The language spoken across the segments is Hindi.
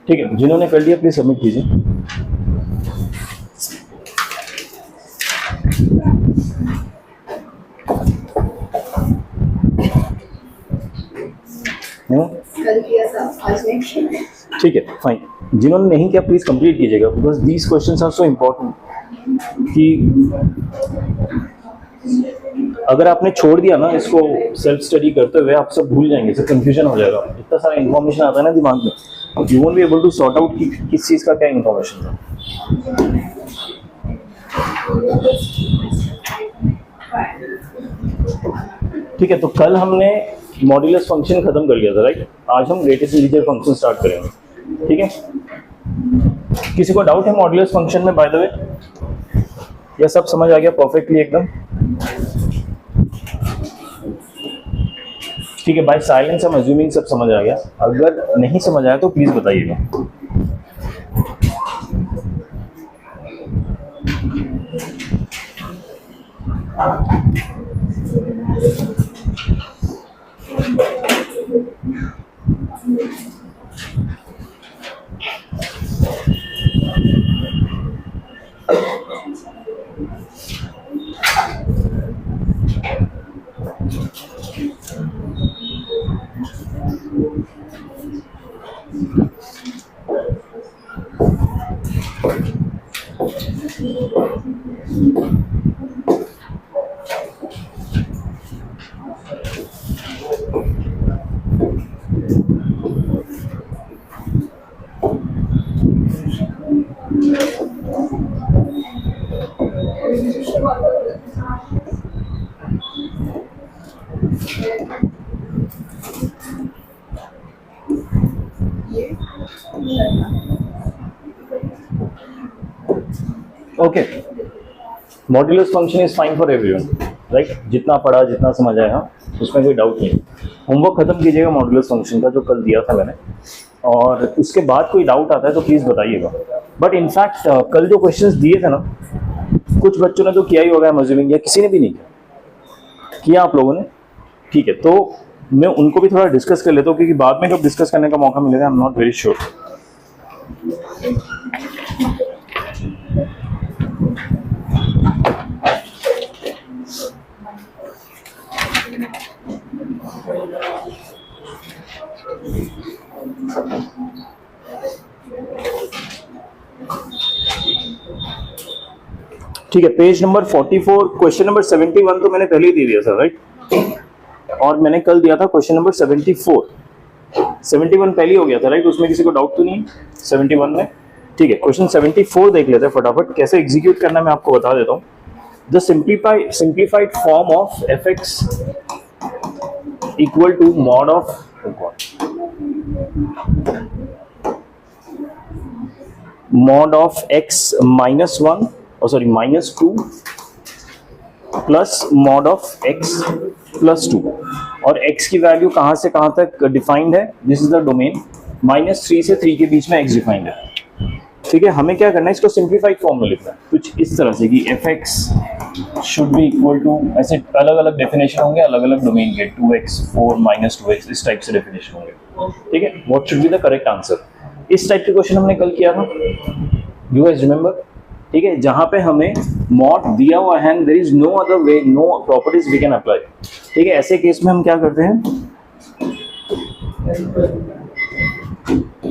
ठीक है, जिन्होंने कर लिया प्लीज सबमिट कीजिए। ठीक है, फाइन। जिन्होंने नहीं किया प्लीज कंप्लीट कीजिएगा, because these questions are so important कि अगर आपने छोड़ दिया ना इसको सेल्फ स्टडी करते हुए, आप सब भूल जाएंगे, सब कंफ्यूजन हो जाएगा। इतना सारा इन्फॉर्मेशन आता है ना दिमाग में, you won't be able to sort out कि किस चीज़ का क्या इन्फॉर्मेशन था। ठीक है, तो कल हमने मॉड्यूलस फंक्शन खत्म कर लिया था, राइट। आज हम ग्रेटेस्ट इंटीजर फंक्शन स्टार्ट करेंगे। ठीक है, किसी को डाउट है मॉड्यूलस फंक्शन में बाय द वे, या सब समझ आ गया परफेक्टली एकदम? ठीक है, बाय साइलेंस हम अज्यूमिंग सब समझ आ गया। अगर नहीं समझ आया तो प्लीज बताइएगा। Okay, modulus function is fine for everyone, right. जितना पढ़ा, जितना समझ आया, उसमें कोई डाउट नहीं। होमवर्क खत्म कीजिएगा मॉड्यूलस फंक्शन का जो कल दिया था मैंने, और उसके बाद कोई डाउट आता है तो प्लीज बताइएगा। बट इनफैक्ट कल जो क्वेश्चंस दिए थे ना, कुछ बच्चों ने तो किया ही होगा, अज्यूमिंग, या किसी ने भी नहीं किया आप लोगों ने? ठीक है, तो मैं उनको भी थोड़ा डिस्कस कर लेता हूँ, क्योंकि बाद में जब डिस्कस करने का मौका मिलेगा, I am not very sure. ठीक है, पेज नंबर 44, क्वेश्चन नंबर 71 तो मैंने पहले ही दे दिया था, राइट। और मैंने कल दिया था क्वेश्चन नंबर 74। 71 पहले ही हो गया था, राइट। उसमें किसी को डाउट तो नहीं 71 में? ठीक है, क्वेश्चन 74 देख लेते हैं फटाफट। कैसे एग्जीक्यूट करना मैं आपको बता देता हूँ। The simplified form of fx equal to mod of x minus 1 minus 2 plus mod of x plus 2, और x की वैल्यू कहां से कहां तक डिफाइंड है? This is the domain. -3 से 3 के बीच में x डिफाइंड है। ठीक है, हमें क्या करना है, इसको सिंप्लीफाइड फॉर्म में लिखना है कुछ इस तरह से कि fx should be equal to, ऐसे अलग अलग डेफिनेशन होंगे अलग अलग डोमेन के, 2x 4 minus 2x, इस टाइप से डेफिनेशन होंगे। ठीक है, what should be the correct answer? इस टाइप के क्वेश्चन हमने कल किया था, यू गाइस रिमेंबर? ठीक है, जहां पे हमें मॉड दिया हुआ है, there is no other way, no properties we can apply. ठीक है, ऐसे केस में हम क्या करते हैं,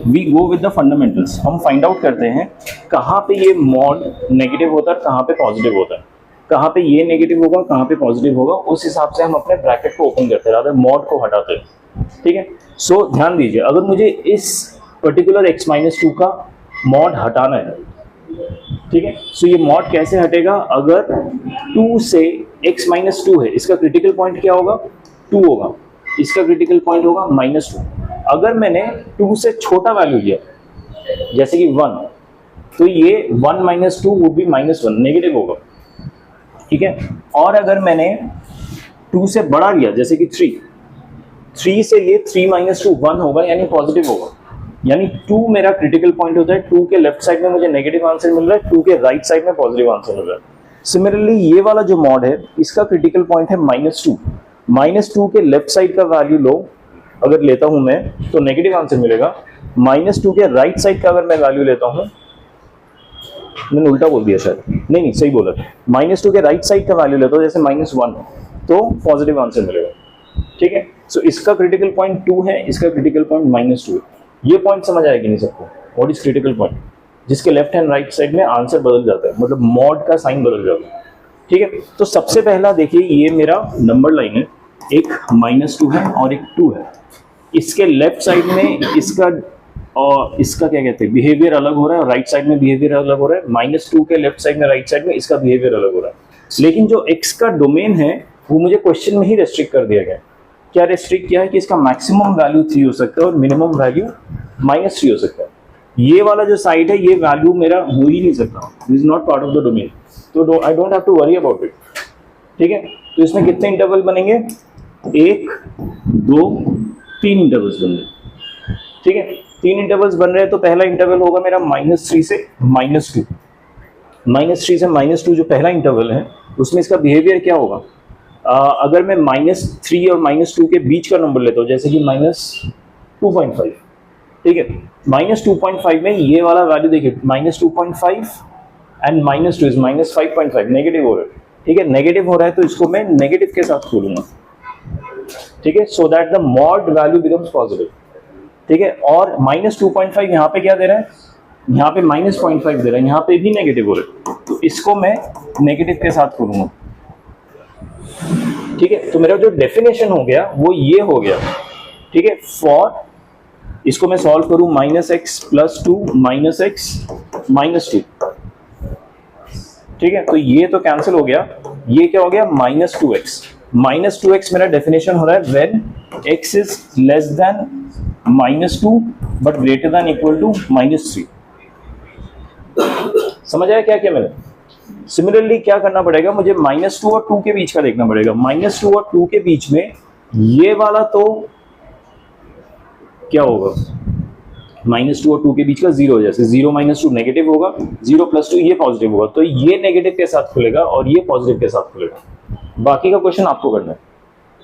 we go with the fundamentals. हम फाइंड आउट करते हैं कहाँ पे ये मॉड नेगेटिव होता है, कहाँ पे पॉजिटिव होता है, कहाँ पे ये नेगेटिव होगा, कहाँ पे पॉजिटिव होगा। उस हिसाब से हम अपने ब्रैकेट को ओपन करते हैं, रादर मॉड को हटाते हैं। ठीक है, सो ध्यान दीजिए, अगर मुझे इस पर्टिकुलर x-2 का मॉड हटाना है, ठीक है, सो ये मॉड कैसे हटेगा? अगर 2 से x-2 है, इसका क्रिटिकल पॉइंट क्या होगा? 2 होगा, इसका क्रिटिकल पॉइंट होगा -2। अगर मैंने 2 से छोटा वैल्यू लिया, जैसे कि 1, तो ये 1 - 2 वुड बी -1, नेगेटिव होगा। ठीक है, और अगर मैंने 2 से बड़ा लिया, जैसे कि 3 से ये 3 - 2 1 होगा, यानी पॉजिटिव होगा। यानी 2 मेरा क्रिटिकल पॉइंट होता है, 2 के लेफ्ट साइड में मुझे नेगेटिव आंसर मिल रहा है, 2 के राइट साइड में पॉजिटिव आंसर मिल रहा है। सिमिलरली ये वाला जो मॉड है, इसका क्रिटिकल पॉइंट है -2। -2 के लेफ्ट साइड का वैल्यू लो, अगर लेता हूं मैं तो नेगेटिव आंसर मिलेगा, -2 के राइट साइड का अगर मैं वैल्यू लेता हूँ, मैंने उल्टा बोल दिया शायद, नहीं सही बोला, -2 के राइट साइड का वैल्यू लेता हूँ जैसे -1, तो पॉजिटिव आंसर मिलेगा। ठीक है, सो इसका क्रिटिकल पॉइंट 2 है, इसका क्रिटिकल पॉइंट -2 है। ये पॉइंट समझ आएगी नहीं सबको, व्हाट इज क्रिटिकल पॉइंट, जिसके लेफ्ट हैंड राइट साइड में आंसर बदल जाता है, मतलब मॉड का साइन बदल जाता है। ठीक है, तो सबसे पहला देखिए ये मेरा नंबर लाइन है, एक -2 है और एक 2 है। इसके लेफ्ट साइड में इसका और इसका क्या कहते हैं बिहेवियर अलग हो रहा है, और राइट साइड में बिहेवियर अलग हो रहा है। -2 के लेफ्ट साइड में राइट साइड में इसका बिहेवियर अलग हो रहा है। लेकिन जो x का डोमेन है वो मुझे क्वेश्चन में ही रेस्ट्रिक्ट कर दिया गया। क्या रेस्ट्रिक्ट किया है कि इसका मैक्सिमम वैल्यू 3 हो सकता है और मिनिमम वैल्यू -3 हो सकता है। ये वाला जो साइड है ये वैल्यू मेरा हो ही नहीं सकता, this is not part of the domain, तो I don't have to worry about it. ठीक है, तो इसमें कितने इंटरवल बनेंगे, 1 2 3 इंटरवल्स बन रहे। ठीक है, 3 इंटरवल्स बन रहे हैं, तो पहला इंटरवल होगा मेरा -3 से -2। -3 से -2 जो पहला इंटरवल है उसमें इसका बिहेवियर क्या होगा, अगर मैं -3 और -2 के बीच का नंबर लेता हूँ जैसे कि -2.5, ठीक है, -2.5 में ये वाला वैल्यू देखिए, -2.5 एंड -2 इज -5.5, नेगेटिव हो रहा है। ठीक है, नेगेटिव हो रहा है तो इसको मैं नेगेटिव के साथ खोलूंगा। ठीक है, so that the mod value becomes positive. ठीक है, और -2.5 यहाँ पे क्या दे रहा है, यहाँ पे -0.5 दे रहा है, यहाँ पे भी नेगेटिव हो रहा है, तो इसको मैं नेगेटिव के साथ खोलूंगा। ठीक है, तो मेरा जो डेफिनेशन हो गया वो ये हो गया। ठीक है, फॉर इसको मैं सॉल्व करूं -x + 2 -x -2। ठीक है, तो ये तो कैंसिल हो गया, ये क्या हो गया -2x। -2x मेरा डेफिनेशन हो रहा है when x is less than -2 but greater than equal to -3। समझ आया क्या क्या मैंने। सिमिलरली क्या करना पड़ेगा, मुझे -2 और 2 के बीच का देखना पड़ेगा। -2 और 2 के बीच में ये वाला तो क्या होगा, -2 और 2 के बीच का 0, जैसे 0 - 2 नेगेटिव होगा, 0 + 2 ये पॉजिटिव होगा, तो ये नेगेटिव के साथ खुलेगा और ये पॉजिटिव के साथ खुलेगा। बाकी का क्वेश्चन आपको करना है।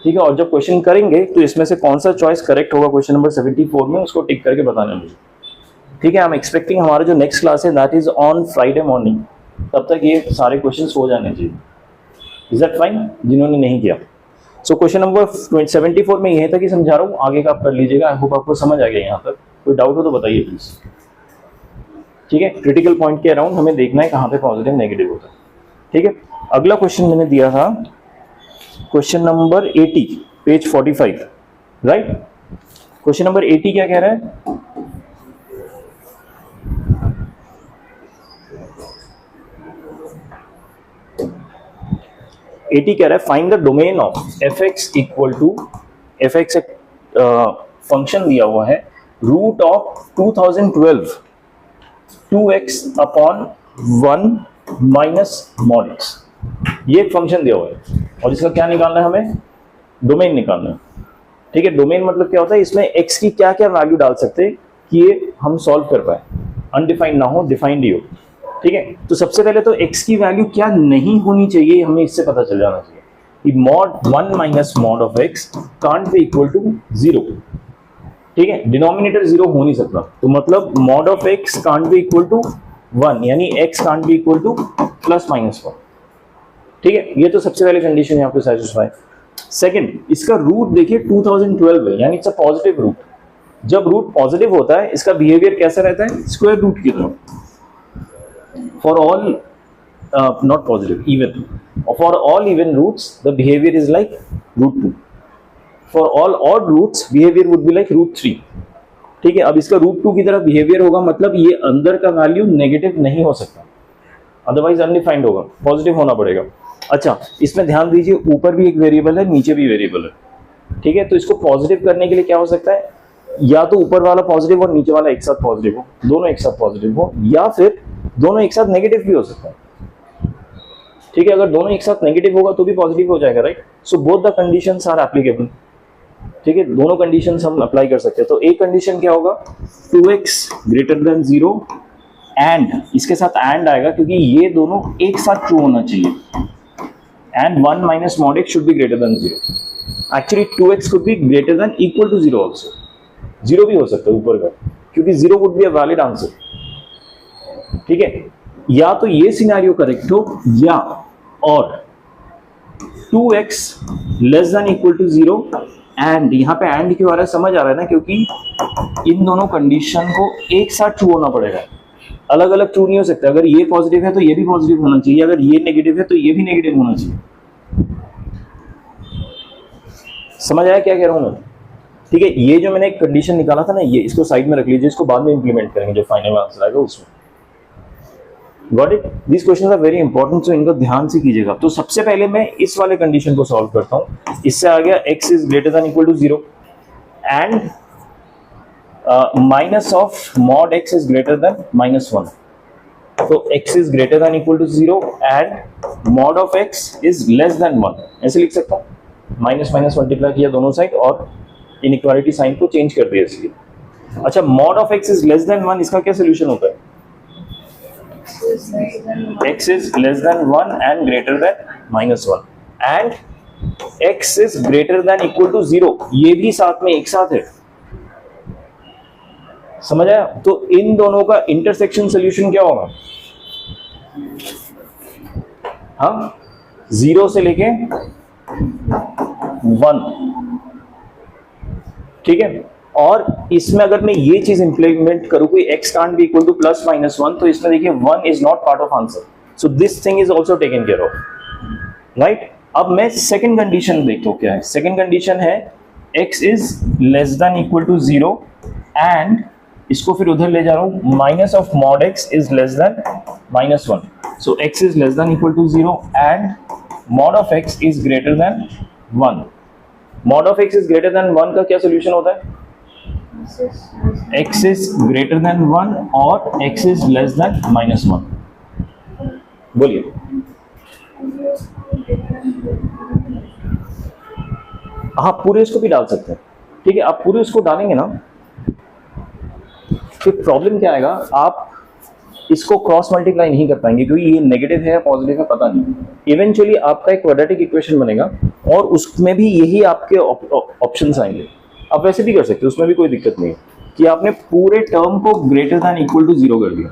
ठीक है, और जब क्वेश्चन करेंगे तो इसमें से कौन सा चॉइस करेक्ट होगा क्वेश्चन नंबर 74 में, उसको टिक करके बताना मुझे। ठीक है, आई एम एक्सपेक्टिंग हमारा जो नेक्स्ट क्लास है that is on Friday morning, तब तक ये सारे क्वेश्चन हो जाने चाहिए। इज दैट फाइन, जिन्होंने नहीं किया। सो क्वेश्चन नंबर 74 में यह तक ही समझा रहा हूँ, आगे का आप कर लीजिएगा। आई होप आपको समझ आ गया यहाँ तक। कोई डाउट हो तो बताइए प्लीज। ठीक है, क्रिटिकल पॉइंट के अराउंड हमें देखना है कहाँ पे पॉजिटिव नेगेटिव होता है। ठीक है, अगला क्वेश्चन मैंने दिया था question number 80 page 45, right. Question number 80 क्या कह रहा है, कह रहा है find the domain of f(x) equal to f(x) एक फंक्शन दिया हुआ है root of 2012 2x upon 1 minus mod x। ये एक फंक्शन दिया हुआ है और इसका क्या निकालना है, हमें डोमेन निकालना है। ठीक है, डोमेन मतलब क्या होता है, इसमें x की क्या क्या वैल्यू डाल सकते हैं कि ये हम सॉल्व कर पाए, अनडिफाइंड ना हो, डिफाइंड ही हो। ठीक है, तो सबसे पहले तो x की वैल्यू क्या नहीं होनी चाहिए, हमें इससे पता चल जाना चाहिए कि mod 1 minus mod of x can't be equal to 0। ठीक है, डिनोमिनेटर 0 हो नहीं सकता, तो मतलब mod of x can't be equal to 1, यानी x can't be equal to ±1। ठीक है, ये तो सबसे पहले कंडीशन है आपको सैटिस्फाई। सेकंड, इसका रूट देखिए 2012 है, यानी इट्स अ पॉजिटिव रूट। जब रूट पॉजिटिव होता है इसका बिहेवियर कैसा रहता है, स्क्वायर रूट की तरह। For all not positive, even. For all even roots, the behavior is like √2. For all odd roots, behavior would be like √3. ठीक है, अब इसका √2 की तरह बिहेवियर होगा, मतलब ये अंदर का वैल्यू नेगेटिव नहीं हो सकता, अदरवाइज अनडिफाइंड होगा, पॉजिटिव होना पड़ेगा। अच्छा, इसमें ध्यान दीजिए ऊपर भी एक वेरिएबल है, नीचे भी वेरिएबल है। ठीक है, तो इसको पॉजिटिव करने के लिए क्या हो सकता है, या तो ऊपर वाला पॉजिटिव और नीचे वाला एक साथ पॉजिटिव हो, दोनों एक साथ पॉजिटिव हो, या फिर दोनों एक साथ नेगेटिव भी हो सकता है। ठीक है, अगर दोनों एक साथ नेगेटिव होगा तो भी पॉजिटिव हो जाएगा, right. So both the conditions are applicable. ठीक है, दोनों कंडीशंस हम अप्लाई कर सकते हैं। तो एक कंडीशन क्या होगा, 2x ग्रेटर देन 0 एंड, इसके साथ एंड आएगा क्योंकि ये दोनों एक साथ ट्रू होना चाहिए, and 1 minus mod x should be greater than 0। Actually 2x could be greater than equal to 0 also, 0 भी हो सकता है ऊपर का। क्योंकि 0 would be a valid answer. ठीक है, या तो ये सिनेरियो करेक्ट हो या और 2x less than equal to 0 and, यहाँ पे एंड क्यों आ रहा है समझ आ रहा है ना, क्योंकि इन दोनों कंडीशन को एक साथ ट्रू होना पड़ेगा, अलग अलग ट्रू नहीं हो सकता। अगर ये पॉजिटिव है तो ये भी पॉजिटिव होना चाहिए, अगर ये नेगेटिव है तो ये भी नेगेटिव होना चाहिए। समझ आया क्या कह रहा हूं मैं? ठीक है, ये जो मैंने एक कंडीशन निकाला था ना, ये इसको साइड में रख लीजिए, इसको बाद में इंप्लीमेंट करेंगे जो फाइनल आंसर आएगा उसमें। Got it? This questions are very important, so इनको ध्यान से कीजिएगा। तो सबसे पहले मैं इस वाले कंडीशन को सॉल्व करता हूं। इससे आ गया x is greater than equal to 0 and minus of mod x is greater than -1। तो x is greater than equal to 0 and mod of x is less than 1, ऐसे लिख सकता हूं। माइनस माइनस मल्टीप्लाई किया दोनों साइड और इनइक्वालिटी साइन को चेंज कर दिया इसलिए। अच्छा, mod of x is less than 1, इसका क्या सोल्यूशन होता है? x is less than 1 and greater than -1 and x is greater than equal to 0, ये भी साथ में एक साथ है। समझ आया? तो इन दोनों का इंटरसेक्शन सॉल्यूशन क्या होगा? हाँ, 0 से लेके 1। ठीक है, और इसमें अगर मैं ये चीज इंप्लीमेंट करूं, कोई x can't be equal to plus minus 1, तो इसमें देखिए 1 is not part of answer, so this thing is also taken care of, right? अब मैं सेकंड कंडीशन देखता हूं क्या है। सेकंड कंडीशन है x is less than equal to 0 and इसको फिर उधर ले जा रहा हूं, minus of mod x is less than -1। So x is less than equal to 0 and mod of x is greater than 1। Mod of x is greater than 1 का क्या सोल्यूशन होता है? x is greater than 1 और x is less than -1। बोलिए। हाँ, पूरे इसको भी डाल सकते हैं। ठीक है, आप पूरे इसको डालेंगे ना, फिर प्रॉब्लम क्या आएगा, आप इसको क्रॉस मल्टीप्लाई नहीं कर पाएंगे क्योंकि ये नेगेटिव है या पॉजिटिव है पता नहीं। इवेंचुअली आपका एक क्वाड्रेटिक इक्वेशन बनेगा और उसमें भी यही आपके ऑप्शंस आएंगे। आप वैसे भी कर सकते हो, उसमें भी कोई दिक्कत नहीं कि आपने पूरे टर्म को ग्रेटर देन इक्वल टू 0 कर दिया।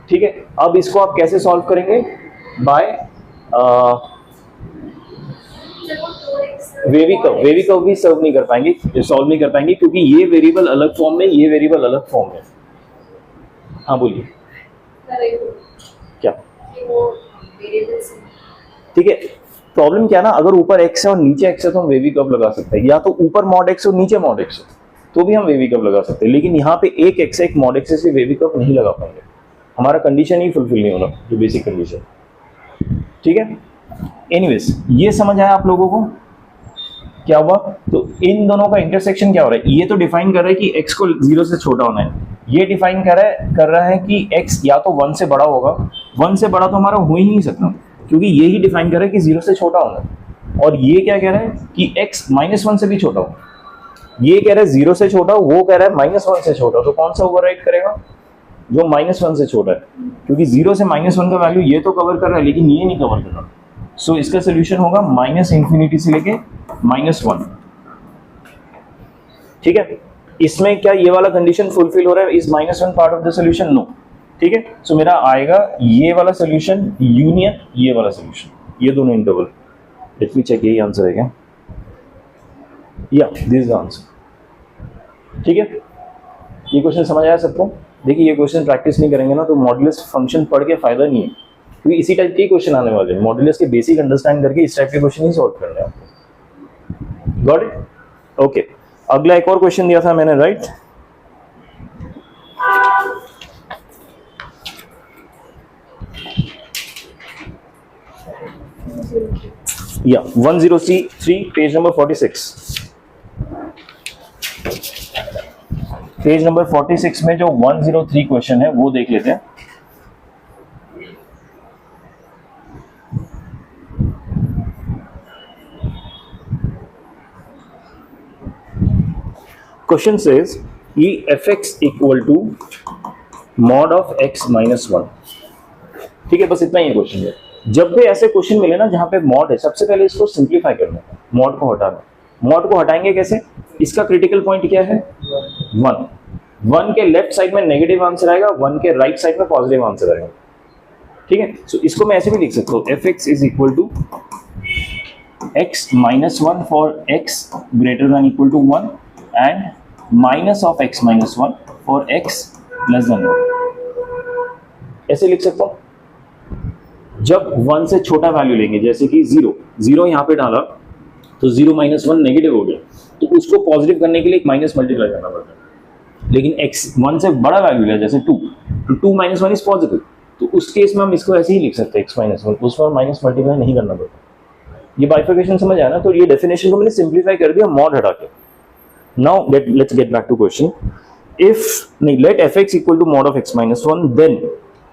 ठीक है, अब इसको आप कैसे सॉल्व करेंगे? बाय वेवी कर्व भी सॉल्व नहीं कर पाएंगे क्योंकि ये वेरिएबल अलग फॉर्म में, ये वेरिएबल अलग फॉर्म में। हाँ बोलिए क्या? ठीक है, प्रॉब्लम क्या ना, अगर ऊपर x है और नीचे x है तो हम वेवी कर्व लगा सकते हैं, या तो ऊपर मॉड x और नीचे मॉड x है तो भी हम वेवी कर्व लगा सकते हैं, लेकिन यहाँ पे एक x है एक मॉड x से वेवी कर्व नहीं लगा पाएंगे, हमारा कंडीशन ही फुलफिल नहीं होना, जो बेसिक कंडीशन। ठीक है, एनीवेज ये समझ आया आप लोगों को क्या हुआ? तो इन दोनों का इंटरसेक्शन क्या हो रहा है? ये तो डिफाइन कर रहा है कि x को 0 से छोटा होना है, ये डिफाइन कर रहा है कि x या तो 1 से बड़ा होगा। 1 से बड़ा तो हमारा हो ही नहीं सकता क्योंकि ये ही डिफाइन कर रहा है कि 0 से छोटा होना है, और ये क्या कह रहा है कि x -1 से भी छोटा हो। ये कह रहा है 0 से छोटा हो, वो कह रहा है -1 से छोटा हो, तो कौन सा ओवरराइड करेगा? जो -1 से छोटा है, क्योंकि 0 से -1 का वैल्यू ये तो कवर कर रहा है लेकिन ये नहीं कवर कर रहा। सो इसका सोल्यूशन होगा -∞ से लेके -1। ठीक है, इसमें क्या ये वाला कंडीशन फुलफिल हो रहा है? Is -1 part of the solution? No. ठीक है, सो मेरा आएगा ये वाला सोल्यूशन यूनियन ये वाला सोल्यूशन, ये दोनों इंटरवल। लेट मी चेक, यही आंसर है क्या? या दिस इज आंसर। ठीक है, ये क्वेश्चन समझ आया सबको? देखिए, ये क्वेश्चन प्रैक्टिस नहीं करेंगे ना तो मॉड्यूलस फंक्शन पढ़ के फायदा नहीं है, क्योंकि इसी टाइप के क्वेश्चन आने वाले हैं। मॉड्यूलस के बेसिक अंडरस्टैंड करके इस टाइप के क्वेश्चन ही सॉल्व करने हैं आपको। Got it? ओके, अगला एक और क्वेश्चन दिया था मैंने, राइट? या 10C3 page number 46। Page number 46 में जो 103 क्वेश्चन है वो देख लेते हैं। क्वेश्चन सेज ई fx equal to mod of x -1। ठीक है, बस इतना ही क्वेश्चन है। जब भी ऐसे क्वेश्चन मिले ना जहां पे मॉड है, सबसे पहले इसको सिंप्लीफाई करना है, मॉड को हटाना। मॉड को हटाएंगे कैसे? इसका क्रिटिकल पॉइंट क्या है? 1। 1 के लेफ्ट साइड में नेगेटिव आंसर आएगा, 1 के राइट साइड में पॉजिटिव आंसर आएगा। ठीक है, सो इसको मैं ऐसे भी लिख सकता हूँ, F X is equal to x minus 1 for x greater than equal to 1 and minus of x minus 1 for x less than 1। ऐसे लिख सकता हूँ। जब 1 से छोटा वैल्यू लेंगे, जैसे कि 0 यहाँ पे डाला तो 0 माइनस 1 नेगेटिव हो गया, तो उसको पॉजिटिव करने के लिए एक माइनस मल्टीप्लाई करना पड़ता है। लेकिन x 1 से बड़ा वैल्यू लिया, जैसे 2, तो 2 माइनस 1 इज पॉजिटिव, तो उस केस में हम इसको ऐसे ही लिख सकते हैं x माइनस 1, उस पर माइनस मल्टीप्लाई नहीं करना पड़ता। ये बाइफिकेशन समझ आया ना? तो ये डेफिनेशन को मैंने सिंपलीफाई कर दिया मॉड हटा के। Now let's get back to question. If नहीं, let F X equal to mod of x minus 1, then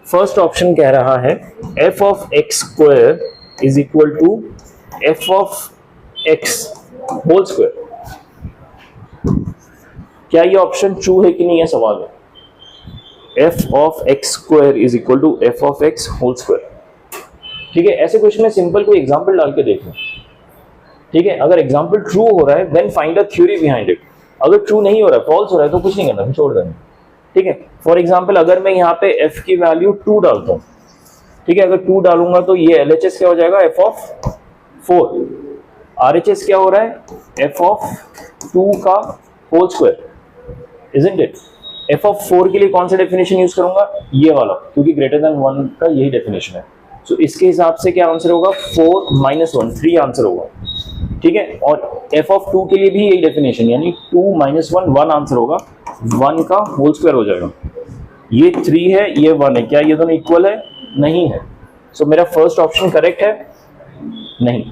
first option कह रहा है F of x square is equal to F of X whole square. क्या ये ऑप्शन ट्रू है कि नहीं, है सवाल है। F of x square is equal to F of X whole square. ठीक है, ऐसे क्वेश्चन में सिंपल कोई एग्जांपल डाल के देखो। ठीक है, अगर एग्जांपल ट्रू हो रहा है then find a theory behind it. अगर ट्रू नहीं हो रहा है, फॉल्स हो रहा है, तो कुछ नहीं करना, छोड़ देना। ठीक है, फॉर एग्जांपल अगर मैं यहाँ पे f की वैल्यू 2 डालता हूँ, ठीक है, अगर 2 डालूंगा तो ये LHS क्या हो जाएगा, f ऑफ 4। RHS क्या हो रहा है, f ऑफ 2 का whole square, isn't it. f ऑफ 4 के लिए कौन सा डेफिनेशन यूज करूंगा, ये वाला, क्योंकि ग्रेटर देन 1 का यही डेफिनेशन है। तो इसके हिसाब से क्या आंसर होगा, 4 माइनस 1, 3 आंसर होगा। ठीक है, और f ऑफ 2 के लिए भी यही डेफिनेशन, यानी 2 माइनस 1, 1 आंसर होगा, 1 का होल स्क्वायर हो जाएगा। ये 3 है, ये 1 है, क्या ये दोनों इक्वल है, नहीं है। सो मेरा फर्स्ट ऑप्शन करेक्ट है, नहीं।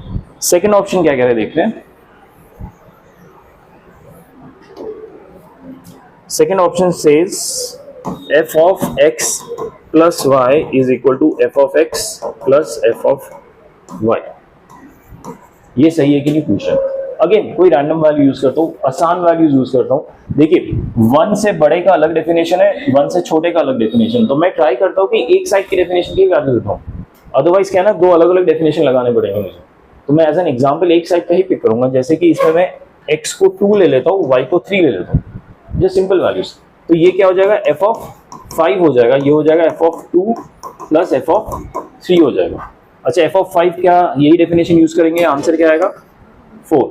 सेकंड ऑप्शन क्या कह रहे हैं, देखते हैं। Second option says f of x plus y is equal to f of x plus f of y। ये सही है कि नहीं पूछा। अगेन कोई रैंडम वैल्यू यूज करता हूँ, आसान वैल्यूज यूज करता हूँ। देखिए 1 से बड़े का अलग डेफिनेशन है, 1 से छोटे का अलग डेफिनेशन, तो मैं ट्राई करता हूँ कि एक साइड की डेफिनेशन की वैल्यू देता हूँ, अदरवाइज क्या है ना, 2 अलग अलग डेफिनेशन लगाने पड़ेंगे मुझे। तो मैं एज एन एग्जाम्पल एक साइड का ही पिक करूंगा, जैसे कि इसमें मैं x को 2 ले लेता हूँ, y को 3 ले लेता हूँ, जस्ट सिंपल वैल्यूज। तो ये क्या हो जाएगा, f ऑफ 5 हो जाएगा, ये हो जाएगा f of 2 plus f of 3 हो जाएगा। अच्छा, f ऑफ 5 क्या, यही डेफिनेशन यूज करेंगे, आंसर क्या आएगा 4।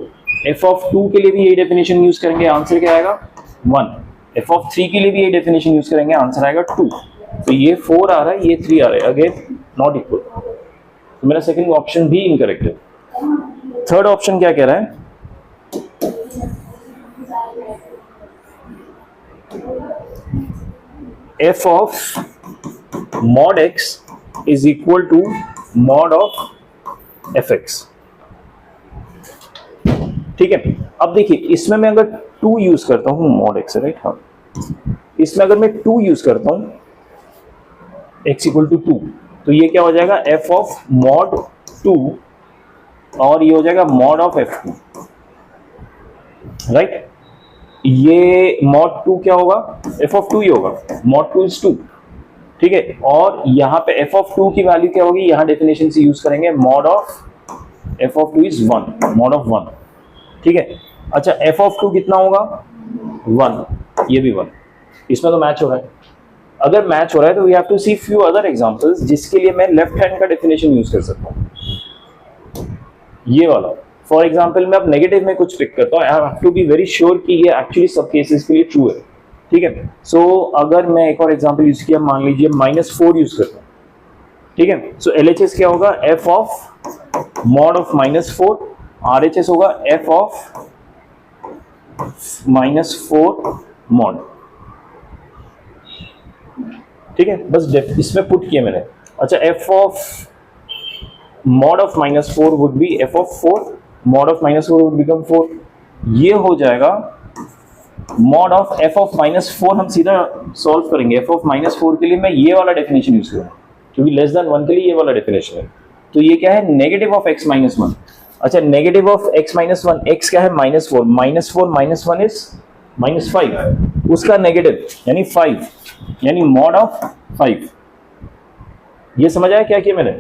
f ऑफ 2 के लिए भी यही डेफिनेशन यूज करेंगे, आंसर क्या आएगा 1। f ऑफ 3 के लिए भी यही डेफिनेशन यूज करेंगे, आंसर आएगा 2। तो ये 4 आ रहा है, ये 3 आ रहा है, अगेन नॉट इक्वल। तो मेरा सेकंड ऑप्शन भी इनकरेक्ट है। थर्ड ऑप्शन क्या कह रहा है, f of mod x is equal to mod of fx। ठीक है, अब देखिए इसमें मैं अगर 2 यूज करता हूं, mod x राइट, हाँ, इसमें अगर मैं 2 यूज करता हूं x इक्वल टू 2, तो ये क्या हो जाएगा, f ऑफ mod 2 और ये हो जाएगा mod ऑफ f2, राइट। ये mod 2 क्या होगा, f ऑफ 2 ही होगा, mod 2 इज 2। ठीक है, और यहाँ पे f ऑफ 2 की वैल्यू क्या होगी, यहाँ डेफिनेशन से यूज करेंगे, mod of f of 2 is 1, mod of 1। ठीक है, अच्छा f ऑफ 2 कितना होगा 1, ये भी 1, इसमें तो मैच हो रहा है। अगर मैच हो रहा है तो we have to see few other examples, जिसके लिए मैं लेफ्ट हैंड का डेफिनेशन यूज कर सकता हूँ, ये वाला। फॉर एग्जाम्पल मैं अब नेगेटिव में कुछ पिक करता हूँ, I have to be very sure कि ये एक्चुअली सब केसेस के लिए ट्रू है। ठीक है, सो अगर मैं एक और एग्जाम्पल यूज किया, मान लीजिए -4 यूज करता हूँ। ठीक है, सो LHS क्या होगा, f of mod of -4, RHS होगा f ऑफ -4 mod। ठीक है, बस इसमें पुट किया मैंने। अच्छा, f of mod of -4 would be f ऑफ 4, mod ऑफ -4 वुड बिकम 4, ये हो जाएगा mod ऑफ f ऑफ -4। हम सीधा सॉल्व करेंगे, f ऑफ -4 के लिए मैं ये वाला डेफिनेशन यूज करूंगा, क्योंकि लेस देन 1 के लिए ये वाला डेफिनेशन है। तो ये क्या है, नेगेटिव ऑफ x -1। अच्छा, नेगेटिव ऑफ x -1, x क्या है -4, -4 - 1 इज -5, उसका नेगेटिव यानी 5, यानी mod ऑफ 5। ये समझ आया क्या किया मैंने।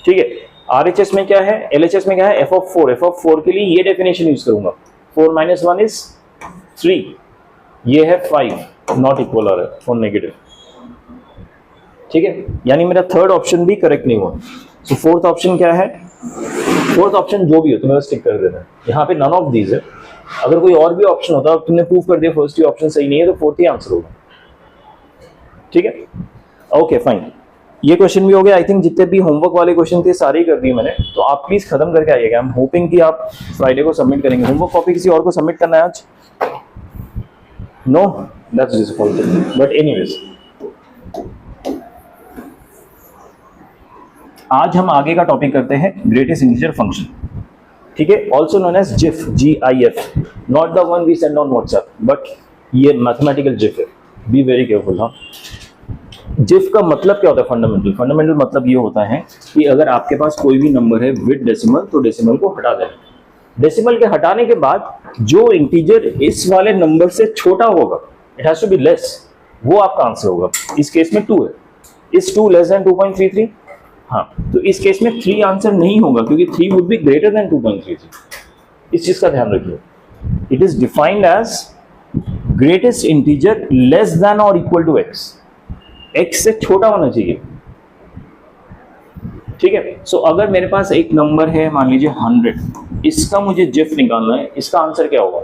ठीक है, RHS में क्या है, LHS में क्या है, f ऑफ 4। f ऑफ 4 के लिए ये डेफिनेशन यूज करूंगा, 4 - 1 इज 3, ये है 5, नॉट इक्वल आ रहा है फॉर नेगेटिव, ठीक है, यानी मेरा थर्ड ऑप्शन भी करेक्ट नहीं हुआ। सो फोर्थ ऑप्शन क्या है? फोर्थ ऑप्शन जो भी हो तुम्हें बस टिक कर देना है, यहाँ पे नन ऑफ दीज है। अगर कोई और भी ऑप्शन होता और तुमने प्रूव कर दिया फर्स्ट ही ऑप्शन सही नहीं है तो फोर्थ ही आंसर होगा, ठीक है। ओके फाइन, ये क्वेश्चन भी हो गया। आई थिंक जितने भी होमवर्क वाले क्वेश्चन थे सारे ही कर दिए मैंने, तो आप प्लीज खत्म करके आइएगा। आई एम होपिंग कि आप फ्राइडे को सबमिट करेंगे। होमवर्क कॉपी किसी और को सबमिट करना है आज? No, that's disappointing, but anyways आज हम आगे का टॉपिक करते हैं ग्रेटेस्ट इंटीजर फंक्शन, ठीक है, also known as GIF, GIF, not the one we send on WhatsApp, but ये मैथमेटिकल जिफ है, बी वेरी केयरफुल। हाँ, जिफ का मतलब क्या होता है? फंडामेंटल मतलब ये होता है कि अगर आपके पास कोई भी नंबर है विद डेसिमल तो डेसिमल को हटा देना। डेसिमल के हटाने के बाद जो इंटीजर इस वाले नंबर से छोटा होगा, it has to be less, वो आपका आंसर होगा। इस केस में 2 है, इज 2 लेस देन 2.33? हाँ, तो इस केस में 3 आंसर नहीं होगा क्योंकि 3 वुड बी ग्रेटर देन 2.33। इस चीज का ध्यान रखिए। It is defined as greatest integer less than और इक्वल टू x, x से छोटा होना चाहिए, ठीक है। सो अगर मेरे पास एक नंबर है मान लीजिए 100, इसका मुझे जिफ निकालना है, इसका आंसर क्या होगा?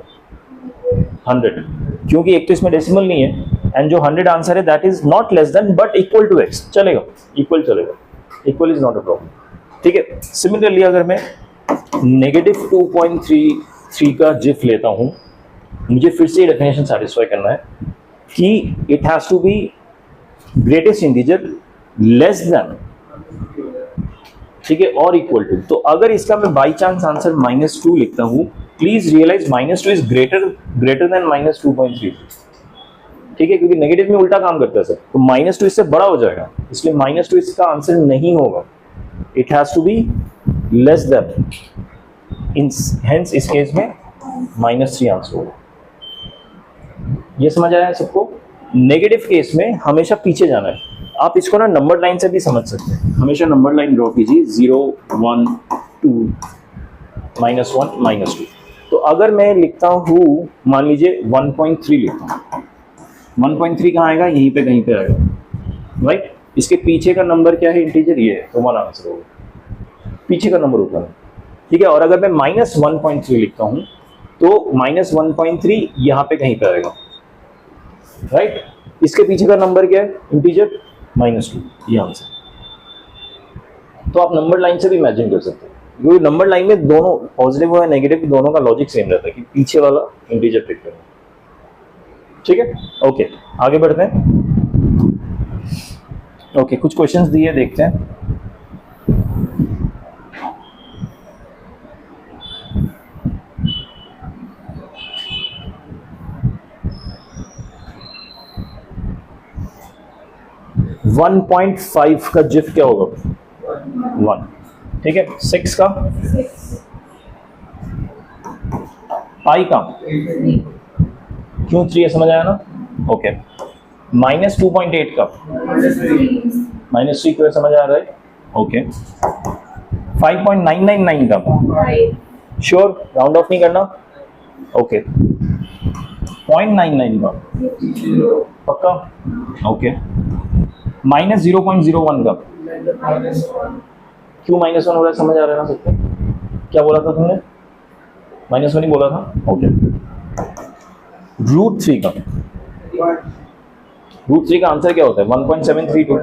100, क्योंकि एक तो इसमें डेसिमल नहीं है एंड जो 100 आंसर है that is not less than but equal to x, चलेगा, इक्वल चलेगा, equal is not a problem, ठीक है। सिमिलरली अगर मैं नेगेटिव 2.33 का जिफ लेता हूं, मुझे फिर से डेफिनेशन सेटिस्फाई करना है कि it has to be greatest integer less than, ठीक है, और इक्वल टू। तो अगर इसका मैं बाई चांस आंसर -2 लिखता हूं, please realise -2 is greater than -2.3, ठीक है, क्योंकि नेगेटिव में उल्टा काम करता है सर, तो -2 इससे बड़ा हो जाएगा, इसलिए -2 इसका आंसर नहीं होगा, it has to be less than, hence इस केस में -3 आंसर होगा। ये समझ आया सबको? नेगेटिव केस में हमेशा पीछे जाना है। आप इसको ना नंबर लाइन से भी समझ सकते हैं, हमेशा नंबर लाइन ड्रॉ कीजिए, 0 1 2 -1 -2। तो अगर मैं लिखता हूँ मान लीजिए 1.3 लिखता हूँ, 1.3 कहाँ आएगा? यहीं पे कहीं पे आएगा, राइट। इसके पीछे का नंबर क्या है? इंटीजर, ये है, तो 1 आंसर होगा, पीछे का नंबर ऊपर है, ठीक है। और अगर मैं -1.3 लिखता हूँ तो -1.3 यहाँ पे कहीं पे आएगा, राइट। इसके पीछे का नंबर क्या है? इंटीजर, -2, ये आंसर। तो आप नंबर लाइन से भी इमेजिन कर सकते हैं, क्योंकि नंबर लाइन में दोनों पॉजिटिव और नेगेटिव दोनों का लॉजिक सेम रहता है कि पीछे वाला इंटीजर पिक करना, ठीक है। ओके, आगे बढ़ते हैं। ओके, कुछ क्वेश्चंस दिए, देखते हैं। वन 1.5 का जिफ क्या होगा? 1, ठीक है। 6 का? पाई का? क्यों 3 है, समझ आया ना? ओके। -2.8 का? -3 क्यों, समझ आ रहा है? ओके। 5.999 का? श्योर, राउंड ऑफ नहीं करना? ओके। 0.99 का? पक्का? ओके। -0.01 का? क्यों -1 हो रहा है, समझ आ रहा है ना सबको? क्या बोला था तुमने? -1 ही बोला था, ओके। √3 का? √3 का आंसर क्या होता है? 1.732,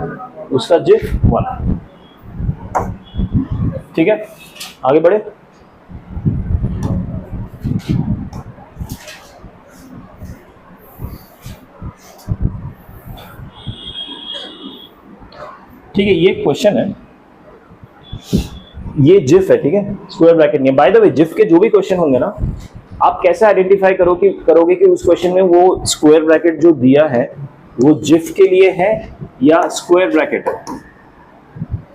उसका जिफ 1, ठीक है। आगे बढ़े। ठीक है, ये क्वेश्चन है, ये जिफ है, ठीक है, स्क्वायर ब्रैकेट नहीं है। बाय द वे, जिफ के जो भी क्वेश्चन होंगे ना, आप कैसे आइडेंटिफाई करोगे कि उस क्वेश्चन में वो स्क्वायर ब्रैकेट जो दिया है वो जिफ के लिए है या स्क्वायर ब्रैकेट है,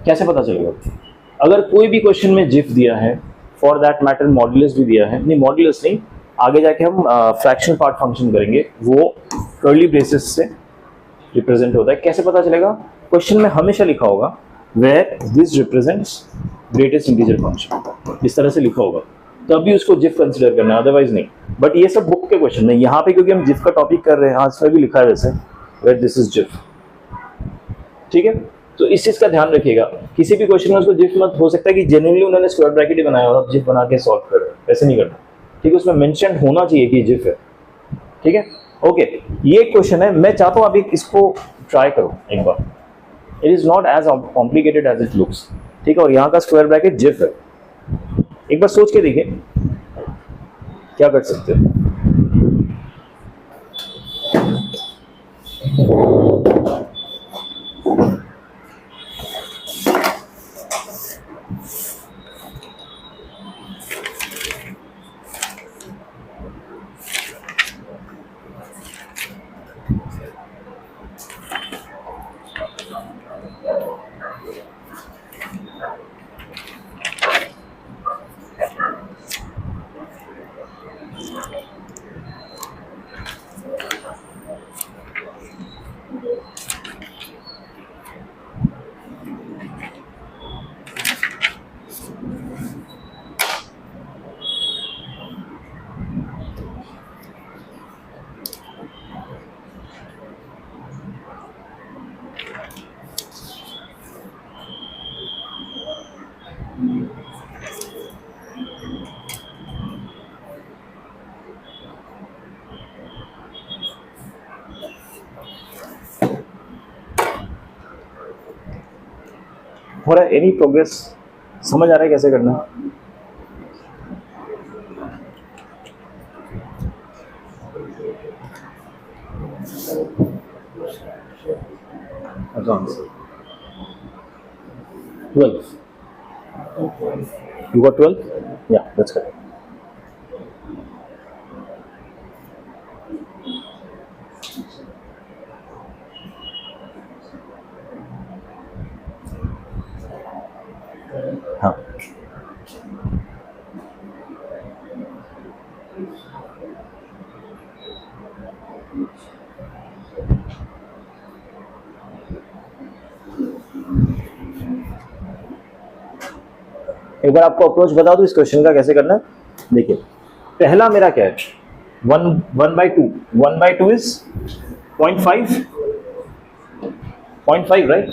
कैसे पता चलेगा? अगर कोई भी क्वेश्चन में जिफ दिया है, फॉर दैट मैटर मॉड्यूलस भी दिया है, नहीं मॉड्यूलस नहीं, आगे जाके हम फ्रैक्शनल पार्ट फंक्शन करेंगे, वो कर्ली ब्रेसेस से रिप्रेजेंट होता है, कैसे पता चलेगा? क्वेश्चन में हमेशा लिखा होगा where this represents greatest integer function, इस तरह से लिखा होगा। तभी उसको जिफ कंसिडर करना है, अदरवाइज नहीं। बट ये सब बुक के क्वेश्चन नहीं, यहाँ पे क्योंकि हम जिफ का टॉपिक कर रहे हैं, आंसर भी लिखा है वैसे, वेयर दिस इज जिफ, ठीक है। तो इस चीज का ध्यान रखिएगा, किसी भी क्वेश्चन में उसको जिफ मत, हो सकता है कि जेन्युइनली उन्होंने स्क्वायर ब्रैकेट ही बनाया और आप जिफ बना के सॉल्व कर रहे हो, ऐसे नहीं करना, ठीक है। उसमें मेंशन होना चाहिए कि जिफ है, ठीक है। ओके, ये क्वेश्चन है, मैं चाहता हूँ आप इसको ट्राई करो एक बार, it is not as complicated as it looks, ठीक है। और यहाँ का स्क्वायर ब्रैकेट जिफ है, एक बार सोच के देखिए क्या कर सकते हैं। हो रहा है एनी प्रोग्रेस, समझ आ रहा है कैसे करना है? Answer 12. You got 12? Yeah, that's correct. हाँ, एक बार आपको अप्रोच बता दूं इस क्वेश्चन का कैसे करना है। देखिए, पहला मेरा क्या है, 1/2 इज 0.5 राइट।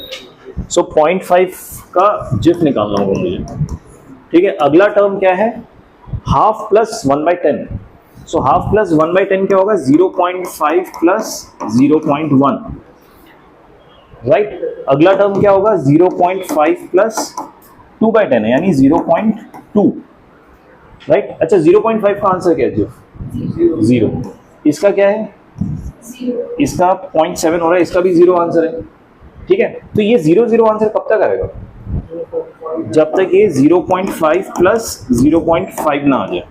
सो 0.5 का जिफ निकालना होगा मुझे, ठीक है। अगला टर्म क्या है, half plus 1/10। So half plus 1/10 क्या होगा, 0.5 प्लस 0.1 राइट। अगला टर्म क्या होगा, 0.5 प्लस 2/10 है, यानी 0.2 राइट। अच्छा, 0.5 का आंसर क्या है, जिफ 0। इसका क्या है, इसका 0.7 हो रहा है, इसका भी 0 आंसर है, ठीक है। तो ये 0 आंसर कब तक आएगा, जब तक ये 0.5 प्लस 0.5 ना आ जाए।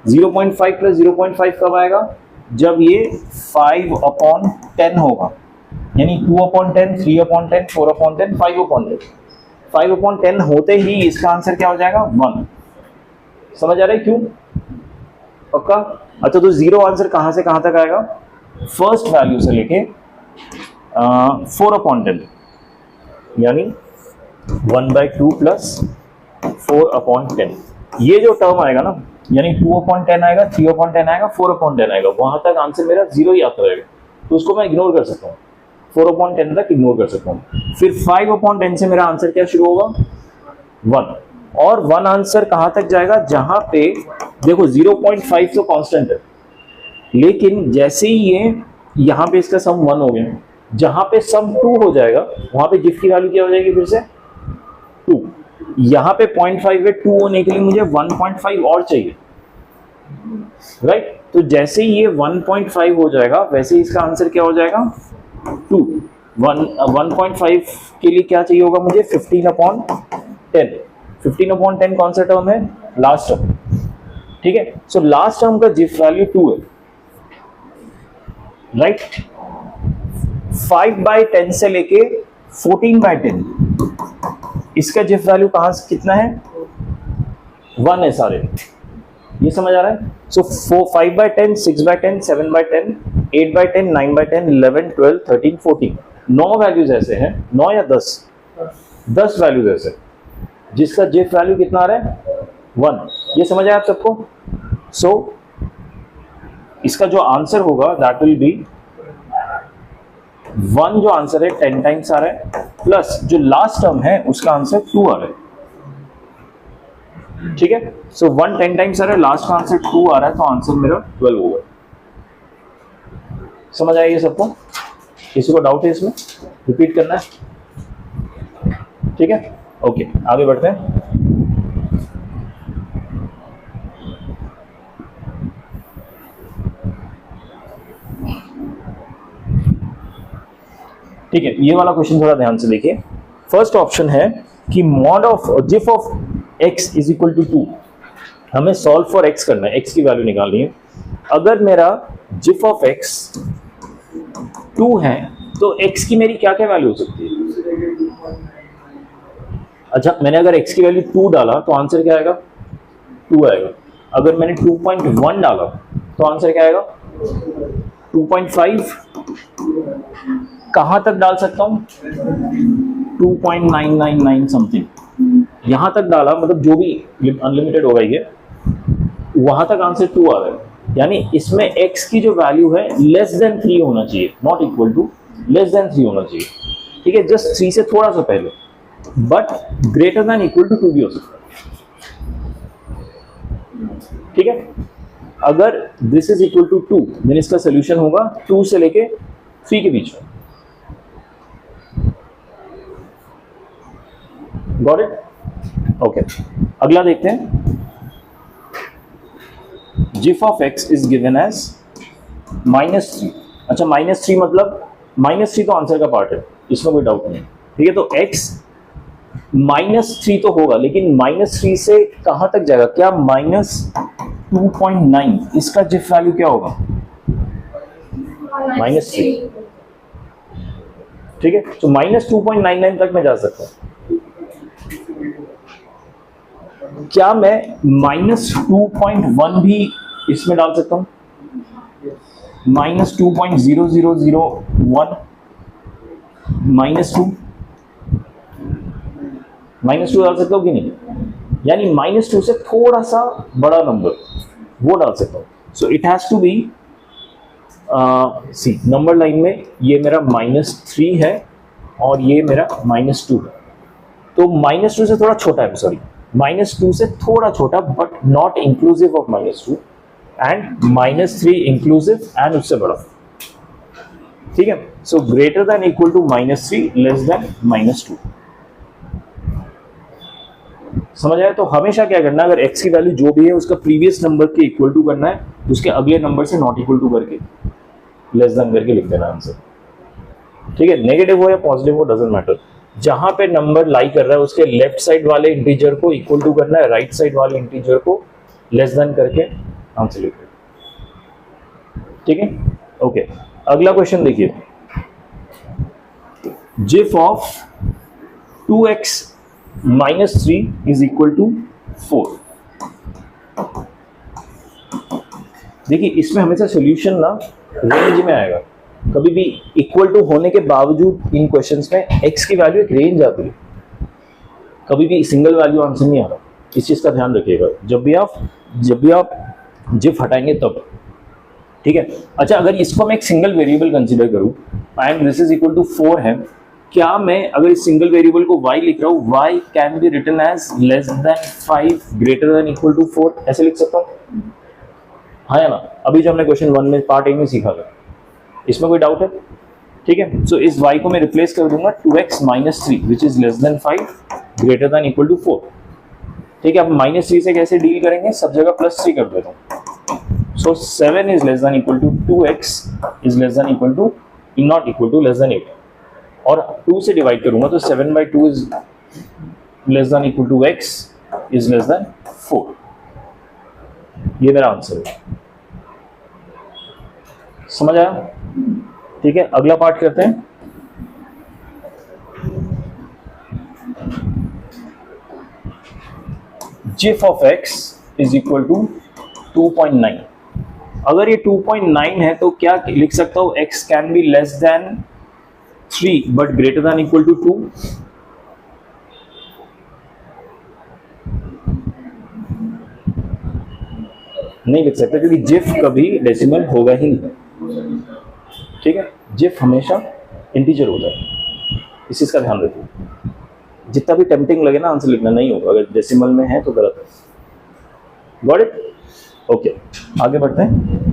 0.5 प्लस 0.5 कब आएगा, जब ये 5/10 होगा, यानी 2/10, 3/10, 4/10, 5/10। 5/10 होते ही इसका आंसर क्या हो जाएगा, 1। समझ आ रहा है क्यों, पक्का? अच्छा, तो 0 आंसर कहां से कहां तक आएगा, फर्स्ट वैल्यू से लेके 4/10, यानी 1/2 प्लस 4/10। ये जो टर्म आएगा ना, यानी 2/10 आएगा, 3/10 आएगा, 4/10 आएगा, वहां तक आंसर मेरा 0 ही आता रहेगा, तो उसको मैं इग्नोर कर सकता हूँ, 4/10 तक इग्नोर कर सकता हूँ। फिर 5/10 से मेरा आंसर क्या शुरू होगा, 1। और 1 आंसर कहां तक जाएगा, जहां पे देखो 0.5 तो कांस्टेंट है, लेकिन जैसे ही ये यहाँ पे इसका सम 1 हो गया, जहां पे सम 2 हो जाएगा, वहां पे जिफ की वैल्यू क्या हो जाएगी, फिर से 2। यहाँ पे 0.5 है, 2 होने के लिए मुझे 1.5 और चाहिए राइट। तो जैसे ही ये 1.5 हो जाएगा, वैसे ही इसका आंसर क्या हो जाएगा, 2। 1.5 के लिए क्या चाहिए होगा मुझे, 15/10। 15/10 कौन सा टर्म है, लास्ट टर्म, ठीक है। सो लास्ट टर्म का जिफ वैल्यू 2 है राइट। 5/10 से लेके 14/10, इसका जिफ वैल्यू कहां से कितना है, 1 है सारे, ये समझ आ रहा है। सो 5/10, 6/10, 7/10, 8/10, 9/10, 11, 12, 13, 14, 9 वैल्यूज ऐसे हैं, 9 या 10 वैल्यूज ऐसे जिसका जिफ वैल्यू कितना आ रहा है, 1। ये समझ आया आप सबको? सो इसका जो आंसर होगा दैट विल बी 1, जो आंसर है 10 टाइम्स आ रहा है, प्लस जो लास्ट टर्म है उसका आंसर 2 आ रहा है। ठीक है, सो 1 10 टाइम्स आ रहा है, लास्ट का आंसर 2 आ रहा है, तो आंसर मेरा 12 होगा। समझ आएगी सबको? किसी को डाउट है इसमें? रिपीट करना है? ठीक है, ओके, आगे बढ़ते हैं। ठीक है, ये वाला क्वेश्चन थोड़ा ध्यान से देखिए। फर्स्ट ऑप्शन है कि mod of GIF of x is equal to 2। हमें सॉल्व फॉर x करना है, x की वैल्यू निकालनी है। अगर मेरा जिफ ऑफ x 2 है तो x की मेरी क्या क्या वैल्यू हो सकती है? अच्छा, मैंने अगर x की वैल्यू 2 डाला तो आंसर क्या आएगा? 2 आएगा। अगर मैंने 2.1 डाला तो आंसर क्या आएगा? 2.5। कहां तक डाल सकता हूं? 2.999 समथिंग, यहां तक डाला, मतलब जो भी अनलिमिटेड होगा ये, वहां तक आंसर 2 आ रहा है। यानी इसमें x की जो वैल्यू है लेस देन 3 होना चाहिए, not equal to, less than 3 होना चाहिए। ठीक है, जस्ट 3 से थोड़ा सा पहले, but greater than equal to 2 भी हो सकता है। ठीक है, अगर this is equal to 2 then इसका सोल्यूशन होगा 2 से लेके 3 के बीच में। Got it? ओके, अगला देखते हैं। GIF of x is given as -3। अच्छा, -3 मतलब -3 तो आंसर का पार्ट है, इसमें कोई डाउट नहीं। ठीक है, तो x -3 तो होगा, लेकिन -3 से कहां तक जाएगा? क्या -2.9, इसका जिफ वैल्यू क्या होगा? -3। ठीक है, तो -2.99 तक मैं जा सकता हूं। क्या मैं -2.1 भी इसमें डाल सकता हूं? -2.0001 -2 डाल सकता हूं कि नहीं? यानी -2 से थोड़ा सा बड़ा नंबर वो डाल सकता हूं। So it has to be see, number line में ये मेरा -3 है और ये मेरा -2 है, तो -2 से थोड़ा छोटा है, सॉरी, -2 से थोड़ा छोटा, but not inclusive of -2, and -3 inclusive and उससे बड़ा। ठीक है, so greater than equal to -3, less than -2। समझ आया? तो हमेशा क्या करना है, अगर x की वैल्यू जो भी है उसका प्रीवियस नंबर के इक्वल टू करना है, उसके अगले नंबर से नॉट इक्वल टू करके लेस देन करके लिख देना आंसर। ठीक है, नेगेटिव हो या पॉजिटिव हो डजंट मैटर, जहां पे नंबर लाई कर रहा है उसके लेफ्ट साइड वाले इंटीजर को इक्वल टू करना है, राइट साइड वाले इंटीजर को लेस देन करके आंसर लिख। ठीक है, ओके, अगला क्वेश्चन देखिए। GIF of 2x -3 is equal to 4। देखिए, इसमें हमेशा सॉल्यूशन ना रेंज में आएगा। कभी भी इक्वल टू होने के बावजूद इन क्वेश्चंस में x की वैल्यू एक रेंज आती है, कभी भी सिंगल वैल्यू आंसर नहीं आ रहा। इस चीज का ध्यान रखिएगा जब भी आप जिफ हटाएंगे तब। ठीक है, अच्छा, अगर इसको मैं एक सिंगल वेरिएबल कंसीडर करूं and this is equal to 4 है, क्या मैं अगर इस सिंगल वेरिएबल को y लिख रहा हूं, y can be written as less than 5 greater than equal to 4, ऐसे लिख सकता हूं? हाँ या ना? अभी जो हमने क्वेश्चन 1 में पार्ट ए में सीखा था, इसमें कोई डाउट है? ठीक है, सो इस y को मैं रिप्लेस कर दूंगा 2x -3 which is less than 5 greater than equal to 4। ठीक है, अब -3 से कैसे डील करेंगे? सब जगह +3 कर देता हूं। So 7 is less than equal to 2x is less than equal to, not equal to, less than 8, और 2 से डिवाइड करूंगा तो 7/2 is less than equal to x is less than 4। ये मेरा आंसर है। समझ आया? ठीक है, अगला पार्ट करते हैं। GIF of x is equal to 2.9। अगर ये 2.9 है तो क्या लिख सकता हूं? x can be less than 3 but greater than equal to 2। नहीं लिख सकते क्योंकि जिफ कभी डेसिमल होगा ही नहीं, ठीक है। जिफ हमेशा इंटीजर होता है, इस चीज का ध्यान रखिए। जितना भी टेम्पटिंग लगे ना आंसर लिखना, नहीं होगा, अगर डेसिमल में है तो गलत है। Got it? ओके, आगे बढ़ते हैं।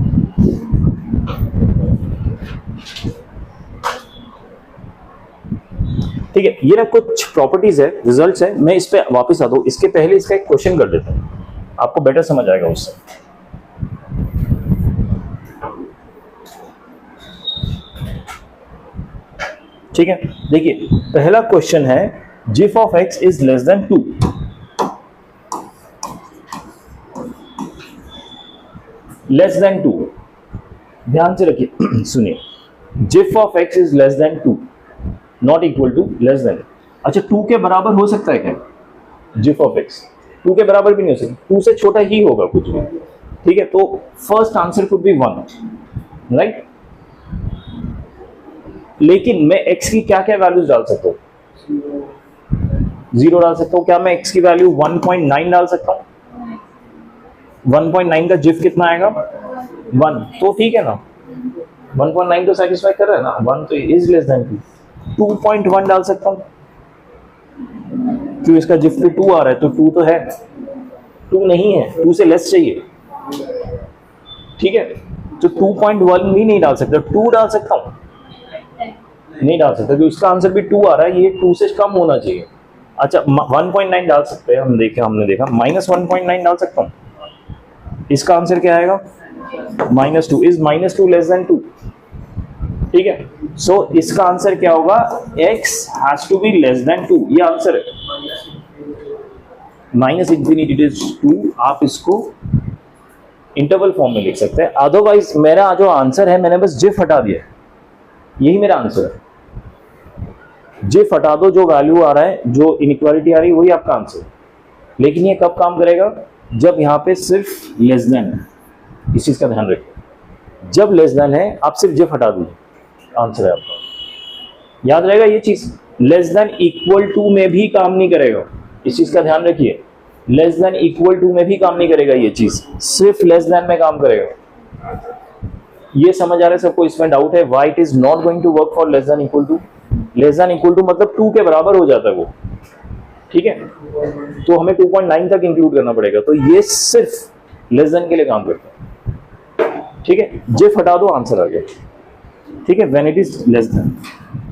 ठीक है, ये ना कुछ प्रॉपर्टीज है, रिजल्ट्स है, मैं इस पे वापस आ दूं, इसके पहले इसका एक क्वेश्चन कर देता हूं, आपको बेटर समझ आएगा उससे। ठीक है, देखिए पहला क्वेश्चन है GIF of x is less than 2। Less than 2, ध्यान से रखिए, सुनिए, GIF of x is less than 2, not equal to less than. अच्छा, 2 के बराबर हो सकता है क्या जिफ ऑफ एक्स? 2 के बराबर भी नहीं हो सकता, 2 से छोटा ही होगा कुछ भी, ठीक है। तो first answer could be 1, right. लेकिन मैं x की क्या क्या वैल्यूज डाल सकता हूँ? 0 डाल सकता हूँ। क्या मैं x की वैल्यू 1.9 डाल सकता हूँ? 1.9 का जिफ कितना आएगा? 1, तो ठीक है ना, 1.9 तो सेटिस्फाई कर रहा है ना, 1 तो इज लेस देन 2। 2.1 डाल सकता हूँ, क्यों इसका जिफ 2 आ रहा है, तो 2 तो है, 2 नहीं है, 2 से लेस चाहिए, ठीक है। तो 2.1 भी नहीं डाल सकता, 2 डाल सकता हूँ, नहीं डाल सकता क्योंकि उसका आंसर भी 2 आ रहा है, ये 2 से कम होना चाहिए। अच्छा, 1.9 डाल सकते हैं, हमने देखा -1.9 डाल सकता हूँ, इसका आंसर क्या आएगा? -2। इज -2 लेस देन 2, ठीक है। सो इसका आंसर क्या होगा? x has to be less than 2, ये आंसर है। -∞ इज 2, आप इसको इंटरवल फॉर्म में लिख सकते हैं। अदरवाइज मेरा जो आंसर है, मैंने बस जिफ हटा दिया, यही मेरा आंसर है। जिफ हटा दो, जो वैल्यू आ रहा है, जो इनइक्वालिटी आ रही है, वही आपका आंसर है। लेकिन ये कब काम करेगा? जब यहाँ पे सिर्फ लेस देन है, इस चीज का ध्यान रखिए। जब लेस देन है, आप सिर्फ जिफ हटा दीजिए, आंसर है आपका। याद रहेगा ये चीज। लेस देन इक्वल टू में भी काम नहीं करेगा, इस चीज का ध्यान रखिए। लेस देन इक्वल टू में भी काम नहीं करेगा ये चीज, सिर्फ लेस देन में काम करेगा। ये समझ आ रहा है सबको? इसमें डाउट है? Why it is not going to work for less than equal to? Less than equal to मतलब 2 के बराबर हो जाता है वो, ठीक है। तो हमें 2.9 तक इंक्लूड करना पड़ेगा, तो ये सिर्फ लेस देन के लिए काम करता है, ठीक है। जिफ हटा दो, आंसर आ गया, ठीक है, when it is less than.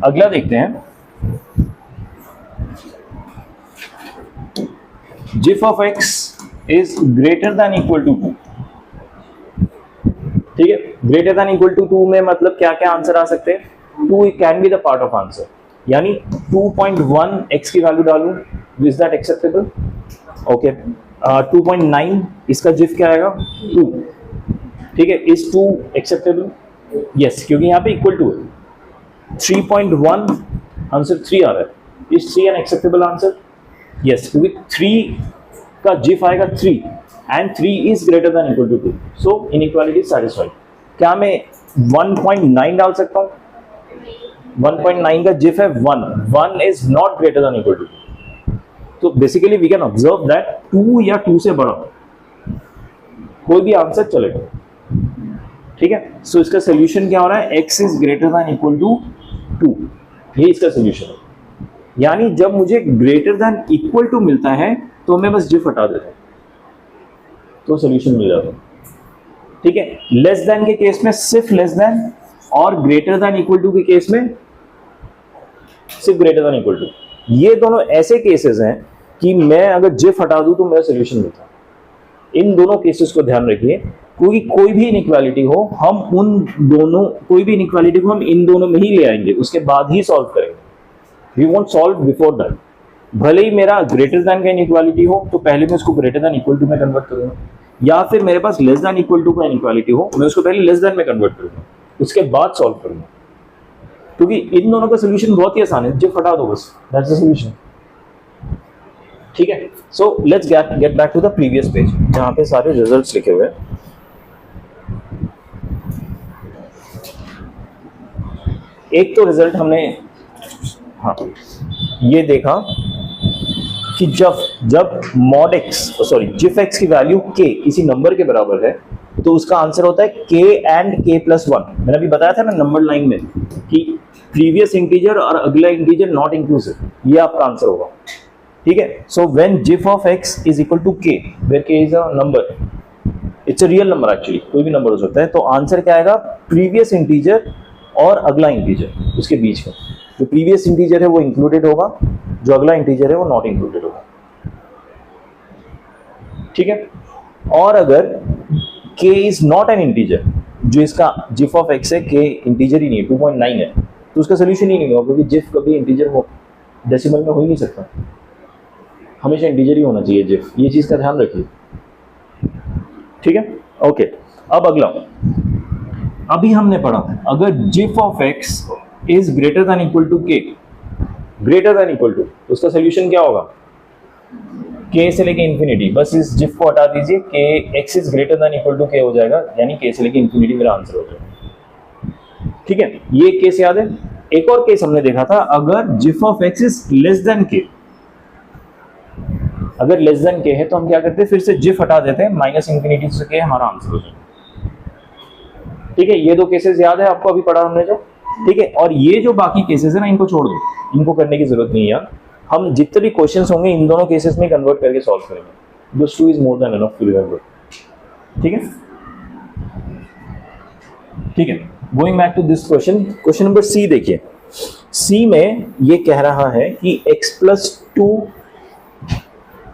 अगला देखते हैं, GIF of x is greater than equal to 2, ठीक है। ग्रेटर देन इक्वल टू 2 में मतलब क्या क्या आंसर आ सकते हैं? 2 can be the part of answer, यानी 2.1 x की वैल्यू डालूं, इज दैट एक्सेप्टेबल? ओके। 2.9 इसका जिफ क्या आएगा? 2, ठीक है। Is 2 acceptable? यस, क्योंकि यहाँ पे इक्वल टू है। 3.1 आंसर 3 आ रहा है, is 3 an acceptable answer? Yes, क्योंकि 3 का जिफ आएगा 3 and 3 is greater than equal to 2, so inequality satisfied. क्या मैं 1.9 डाल सकता हूँ? 1.9 का जिफ है 1 is not greater than equal to 2। तो basically we can observe that 2 या 2 से बड़ा कोई भी आंसर चलेगा, ठीक है। सो इसका सोल्यूशन क्या हो रहा है? x is greater than equal to 2, ये इसका सोल्यूशन है। यानी जब मुझे ग्रेटर देन इक्वल टू मिलता है तो मैं बस जिफ हटा देता हूं, तो सोल्यूशन मिल जाता है, ठीक है। लेस देन के केस में सिर्फ लेस देन, और ग्रेटर देन इक्वल टू के केस में सिर्फ ग्रेटर देन इक्वल टू। ये दोनों ऐसे केसेस हैं कि मैं अगर जिफ हटा दूं तो मेरा सोल्यूशन मिलता है। इन दोनों केसेस को ध्यान रखिए, कोई भी इनइक्वालिटी हो, हम उन दोनों, कोई भी इनइक्वालिटी को हम इन दोनों में ही ले आएंगे, उसके बाद ही सॉल्व करेंगे। We won't solve before that. भले ही मेरा ग्रेटर देन का इनइक्वालिटी हो तो पहले मैं उसको ग्रेटर देन इक्वल टू में कन्वर्ट करूंगा, या फिर मेरे पास लेस देन इक्वल टू का इनइक्वालिटी हो, मैं उसको पहले लेस देन में कन्वर्ट करूंगा, उसके बाद सॉल्व करूंगा। क्योंकि इन दोनों का सोल्यूशन बहुत ही आसान है, जिफ हटा दो बस, दैट्स द सोल्यूशन, ठीक है। So let's get back to the previous page जहां पे सारे रिजल्ट्स लिखे हुए हैं। एक तो रिजल्ट हमने हाँ ये देखा कि जब mod x जिफ x की वैल्यू k किसी नंबर के बराबर है तो उसका आंसर होता है k एंड k+1। मैंने अभी बताया था ना नंबर लाइन में कि प्रीवियस इंटीजर और अगला इंटीजर नॉट इंक्लूसिव, ये आपका आंसर होगा। ठीक है, so when GIF of x is equal to k where k is a number, it's a real number actually, कोई भी नंबर हो सकता है, तो आंसर क्या आएगा, प्रीवियस इंटीजर और अगला इंटीजर उसके बीच का। जो प्रीवियस इंटीजर है वो इंक्लूडेड होगा, जो अगला इंटीजर है वो नॉट इंक्लूडेड होगा। ठीक है, और अगर k is not an integer, जो इसका जिफ ऑफ x है k इंटीजर ही नहीं है, 2.9 है, तो उसका सोल्यूशन ही नहीं होगा, क्योंकि जिफ कभी इंटीजर हो डेसिमल में हो ही नहीं सकता, हमेशा इंटीजर ही होना चाहिए जिफ, ये चीज का ध्यान रखिए। ठीक है, ओके। अब अगला, अभी हमने पढ़ा अगर GIF of x is greater than equal to k, greater than equal to, तो उसका सोल्यूशन क्या होगा, k से लेके इंफिनिटी, बस इस जिफ को हटा दीजिए, k x is greater than equal to k हो जाएगा, यानी k से लेके इंफिनिटी मेरा आंसर हो जाएगा। ठीक है, ये केस याद है। एक और केस हमने देखा था, अगर GIF of x is less then k, अगर लेस देन k है तो हम क्या करते हैं, फिर से जिफ हटा देते हैं, माइनस इंफिनिटी से k हमारा आंसर हो जाएगा। ठीक है, ये दो केसेस याद है आपको, अभी पढ़ा हमने जो। ठीक है, और ये जो बाकी केसेस है ना, इनको छोड़ दो, इनको करने की जरूरत नहीं है यार, हम जितने भी क्वेश्चंस होंगे इन दोनों केसेस में कन्वर्ट करके सॉल्व करेंगे, this too is more than enough to remember. ठीक है, ठीक है, going back to this question, question number C देखिए। सी में ये कह रहा है कि x+2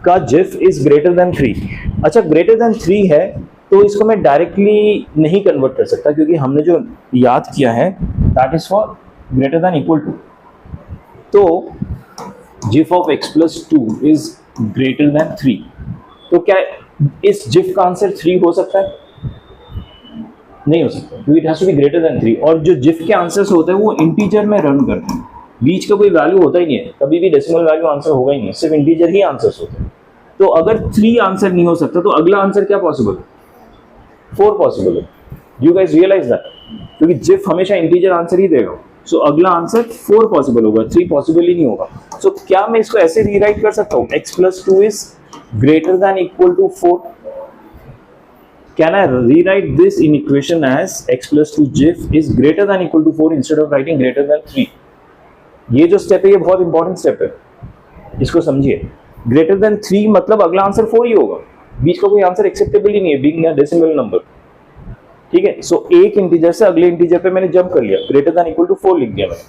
का जिफ इज ग्रेटर देन 3। अच्छा, ग्रेटर देन 3 है तो इसको मैं डायरेक्टली नहीं कन्वर्ट कर सकता, क्योंकि हमने जो याद किया है that is for greater than equal to. तो GIF of x+2 is greater than 3, तो क्या इस जिफ का आंसर 3 हो सकता है? नहीं हो सकता, क्योंकि it has to be greater than 3। और जो जिफ के आंसर्स होते हैं वो इंटीजर में रन करते हैं, बीच का कोई वैल्यू होता ही नहीं है, कभी भी डेसिमल वैल्यू आंसर होगा ही नहीं, सिर्फ इंटीजर ही आंसर्स होते हैं। तो अगर 3 आंसर नहीं हो सकता तो अगला आंसर क्या पॉसिबल है? 4 पॉसिबल है। यू गाइस रियलाइज दैट, क्योंकि जिफ हमेशा इंटीजर आंसर ही देगा, सो अगला आंसर 4 पॉसिबल होगा, 3 पॉसिबल ही नहीं होगा। सो क्या मैं इसको ऐसे रीराइट कर सकता हूँ, x+2 is greater than equal to 4? Can I rewrite this in equation as x+2 GIF is greater than equal to 4 instead of writing greater than 3? ये जो स्टेप है ये बहुत इंपॉर्टेंट स्टेप है, इसको समझिए। ग्रेटर देन 3 मतलब अगला आंसर 4 ही होगा, बीच का कोई आंसर एक्सेप्टेबल ही नहीं है, बीइंग अ डेसिमल नंबर। ठीक है, सो एक इंटीजर से अगले इंटीजर पे मैंने जंप कर लिया, ग्रेटर देन इक्वल टू 4 लिख दिया मैंने।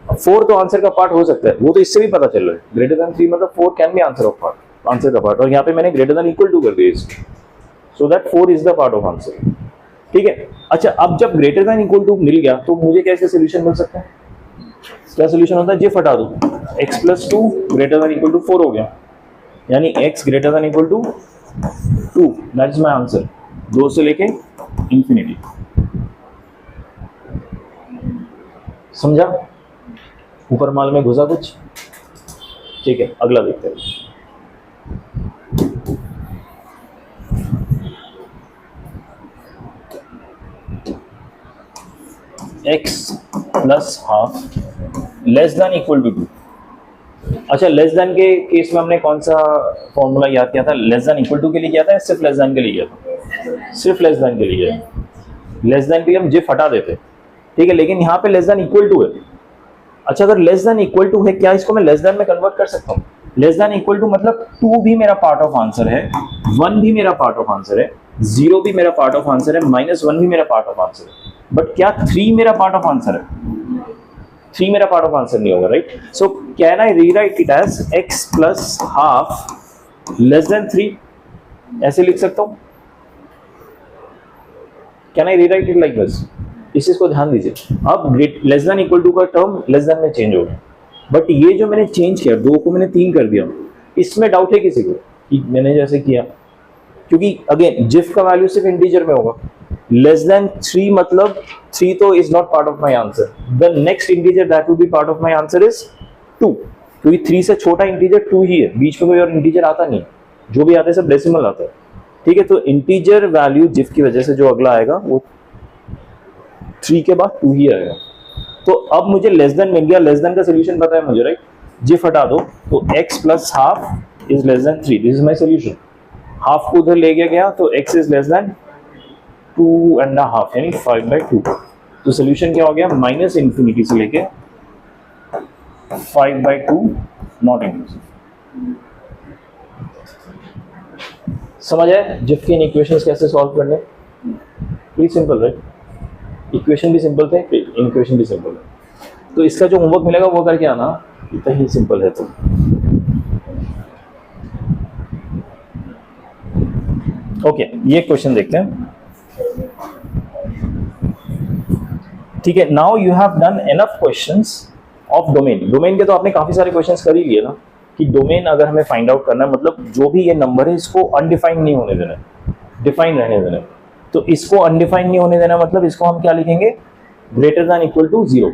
अब 4 तो आंसर का पार्ट हो सकता है, वो तो इससे भी पता चल रहा है, ग्रेटर देन 3 मतलब 4 can be answer of part, answer का पार्ट, और यहाँ पे मैंने ग्रेटर देन इक्वल टू कर दिया इसको, so that 4 is the part of answer. ठीक है, अच्छा अब जब ग्रेटर देन इक्वल टू मिल गया तो मुझे कैसे सोल्यूशन मिल सकता है? क्या सोल्यूशन होता है? जिफ हटा दो, x+2 greater than equal to 4 हो गया, यानी x greater than equal to 2, that is my answer, 2 से लेके इंफिनिटी। समझा? ऊपर माल में घुसा कुछ? ठीक है, अगला देखते हैं। x plus half less than equal to 2। अच्छा, लेस देन के केस में हमने कौन सा फॉर्मूला याद किया था? लेस देन इक्वल टू के लिए किया था या सिर्फ लेस देन के लिए किया था? सिर्फ लेस देन के लिए। लेस देन के लिए हम जिफ हटा देते, ठीक है, लेकिन यहाँ पे लेस देन इक्वल टू है। अच्छा, अगर लेस देन इक्वल टू है, क्या इसको मैं लेस देन में कन्वर्ट कर सकता हूँ? लेस देन इक्वल टू मतलब 2 भी मेरा पार्ट ऑफ आंसर है, 1 भी मेरा पार्ट ऑफ आंसर है, 0 भी मेरा पार्ट ऑफ आंसर है, -1 भी मेरा पार्ट ऑफ आंसर है, बट क्या 3 मेरा पार्ट ऑफ आंसर है? 3 मेरा पार्ट ऑफ आंसर नहीं होगा, right? So can I rewrite it as x plus half less than 3? ऐसे लिख सकता हूँ? Can I rewrite it like this? इस चीज को ध्यान दीजिए। अब लेस देन इक्वल टू का टर्म लेस देन में चेंज हो गया, बट ये जो मैंने चेंज किया, 2 को मैंने 3 कर दिया, इसमें डाउट है किसी को कि मैंने जैसे किया? क्योंकि अगेन जिफ का वैल्यू सिर्फ इंटीजर में होगा। लेस देन 3 मतलब 3 तो is not part of my answer, the next integer that will be part of my answer is 2, क्योंकि 3 से छोटा इंटीजर 2 ही है, बीच में कोई और इंटीजर आता नहीं, जो भी आता है सब डेसिमल आता है। ठीक है, तो इंटीजर वैल्यू जिफ की वजह से जो अगला आएगा वो 3 के बाद 2 ही आएगा। तो अब मुझे लेस देन मिल गया, लेस देन का सोल्यूशन पता है मुझे, राइट? जिफ हटा दो तो x plus half is less than 3, this is my solution. Half को उधर ले गया तो x इज लेस देन 2.5 यानी 5/2। तो सोल्यूशन क्या हो गया, माइनस इन्फिनिटी से लेके 5/2 नॉट इंक्लूसिव। समझ आए जिफ के इन इक्वेशंस कैसे सॉल्व करने? प्लीज सिंपल राइट, इक्वेशन भी सिंपल थे, इक्वेशन भी सिंपल है। तो इसका जो होमवर्क मिलेगा वो करके आना, इतना ही सिंपल है। तो ओके, ये क्वेश्चन देखते हैं। ठीक है, now you have done enough questions of domain. Domain के तो आपने काफी सारे क्वेश्चंस कर ही लिए ना, कि डोमेन अगर हमें फाइंड आउट करना है, मतलब जो भी ये नंबर है इसको अनडिफाइंड नहीं होने देना, डिफाइन रहने देना। तो इसको अनडिफाइंड नहीं होने देना मतलब इसको हम क्या लिखेंगे, ग्रेटर दैन इक्वल टू 0।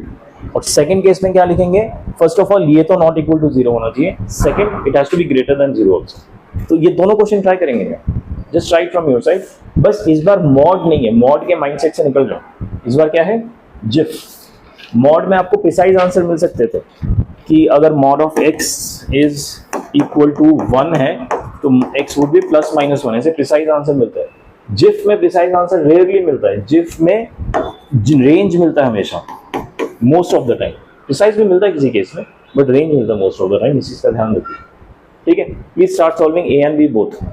और सेकंड केस में क्या लिखेंगे, फर्स्ट ऑफ ऑल ये तो नॉट इक्वल टू 0 होना चाहिए, second it has to be greater than 0 also. तो ये दोनों क्वेश्चन ट्राई करेंगे, just try from your side. बस इस बार मॉड नहीं है, मॉड के माइंडसेट से निकल जाओ। इस बार क्या है, जिफ। मॉड में आपको प्रिसाइज आंसर मिल सकते थे कि अगर mod of x is equal to 1 है तो x would be plus minus 1, ऐसे प्रिसाइज आंसर मिलता है। जिफ में प्रिसाइज आंसर रेयरली मिलता है, जिफ में रेंज मिलता है हमेशा, most of the time. Precise भी मिलता है किसी केस में, बट रेंज मिलता है मोस्ट ऑफ द टाइम, इस चीज का ध्यान रखिए। ठीक है, please start solving A and B both.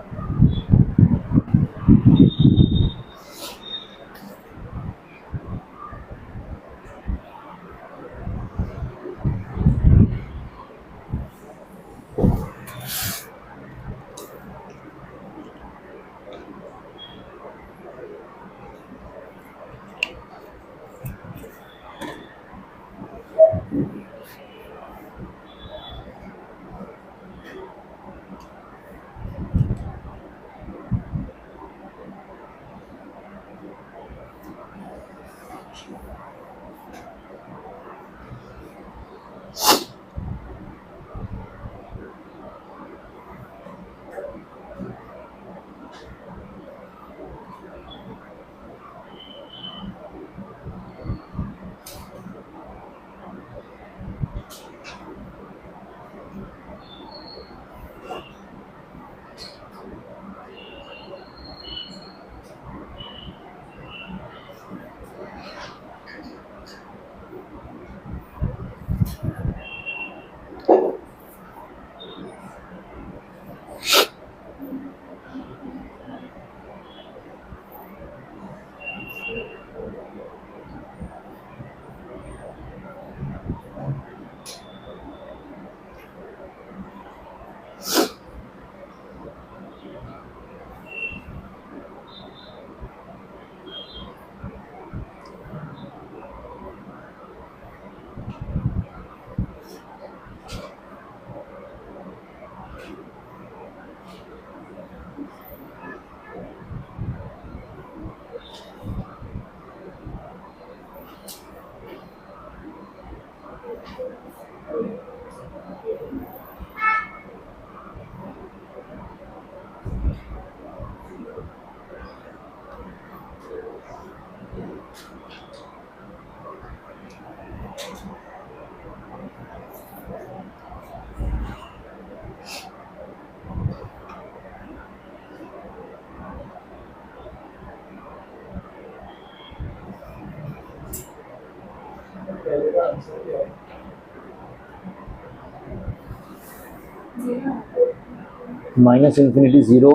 Minus infinity 0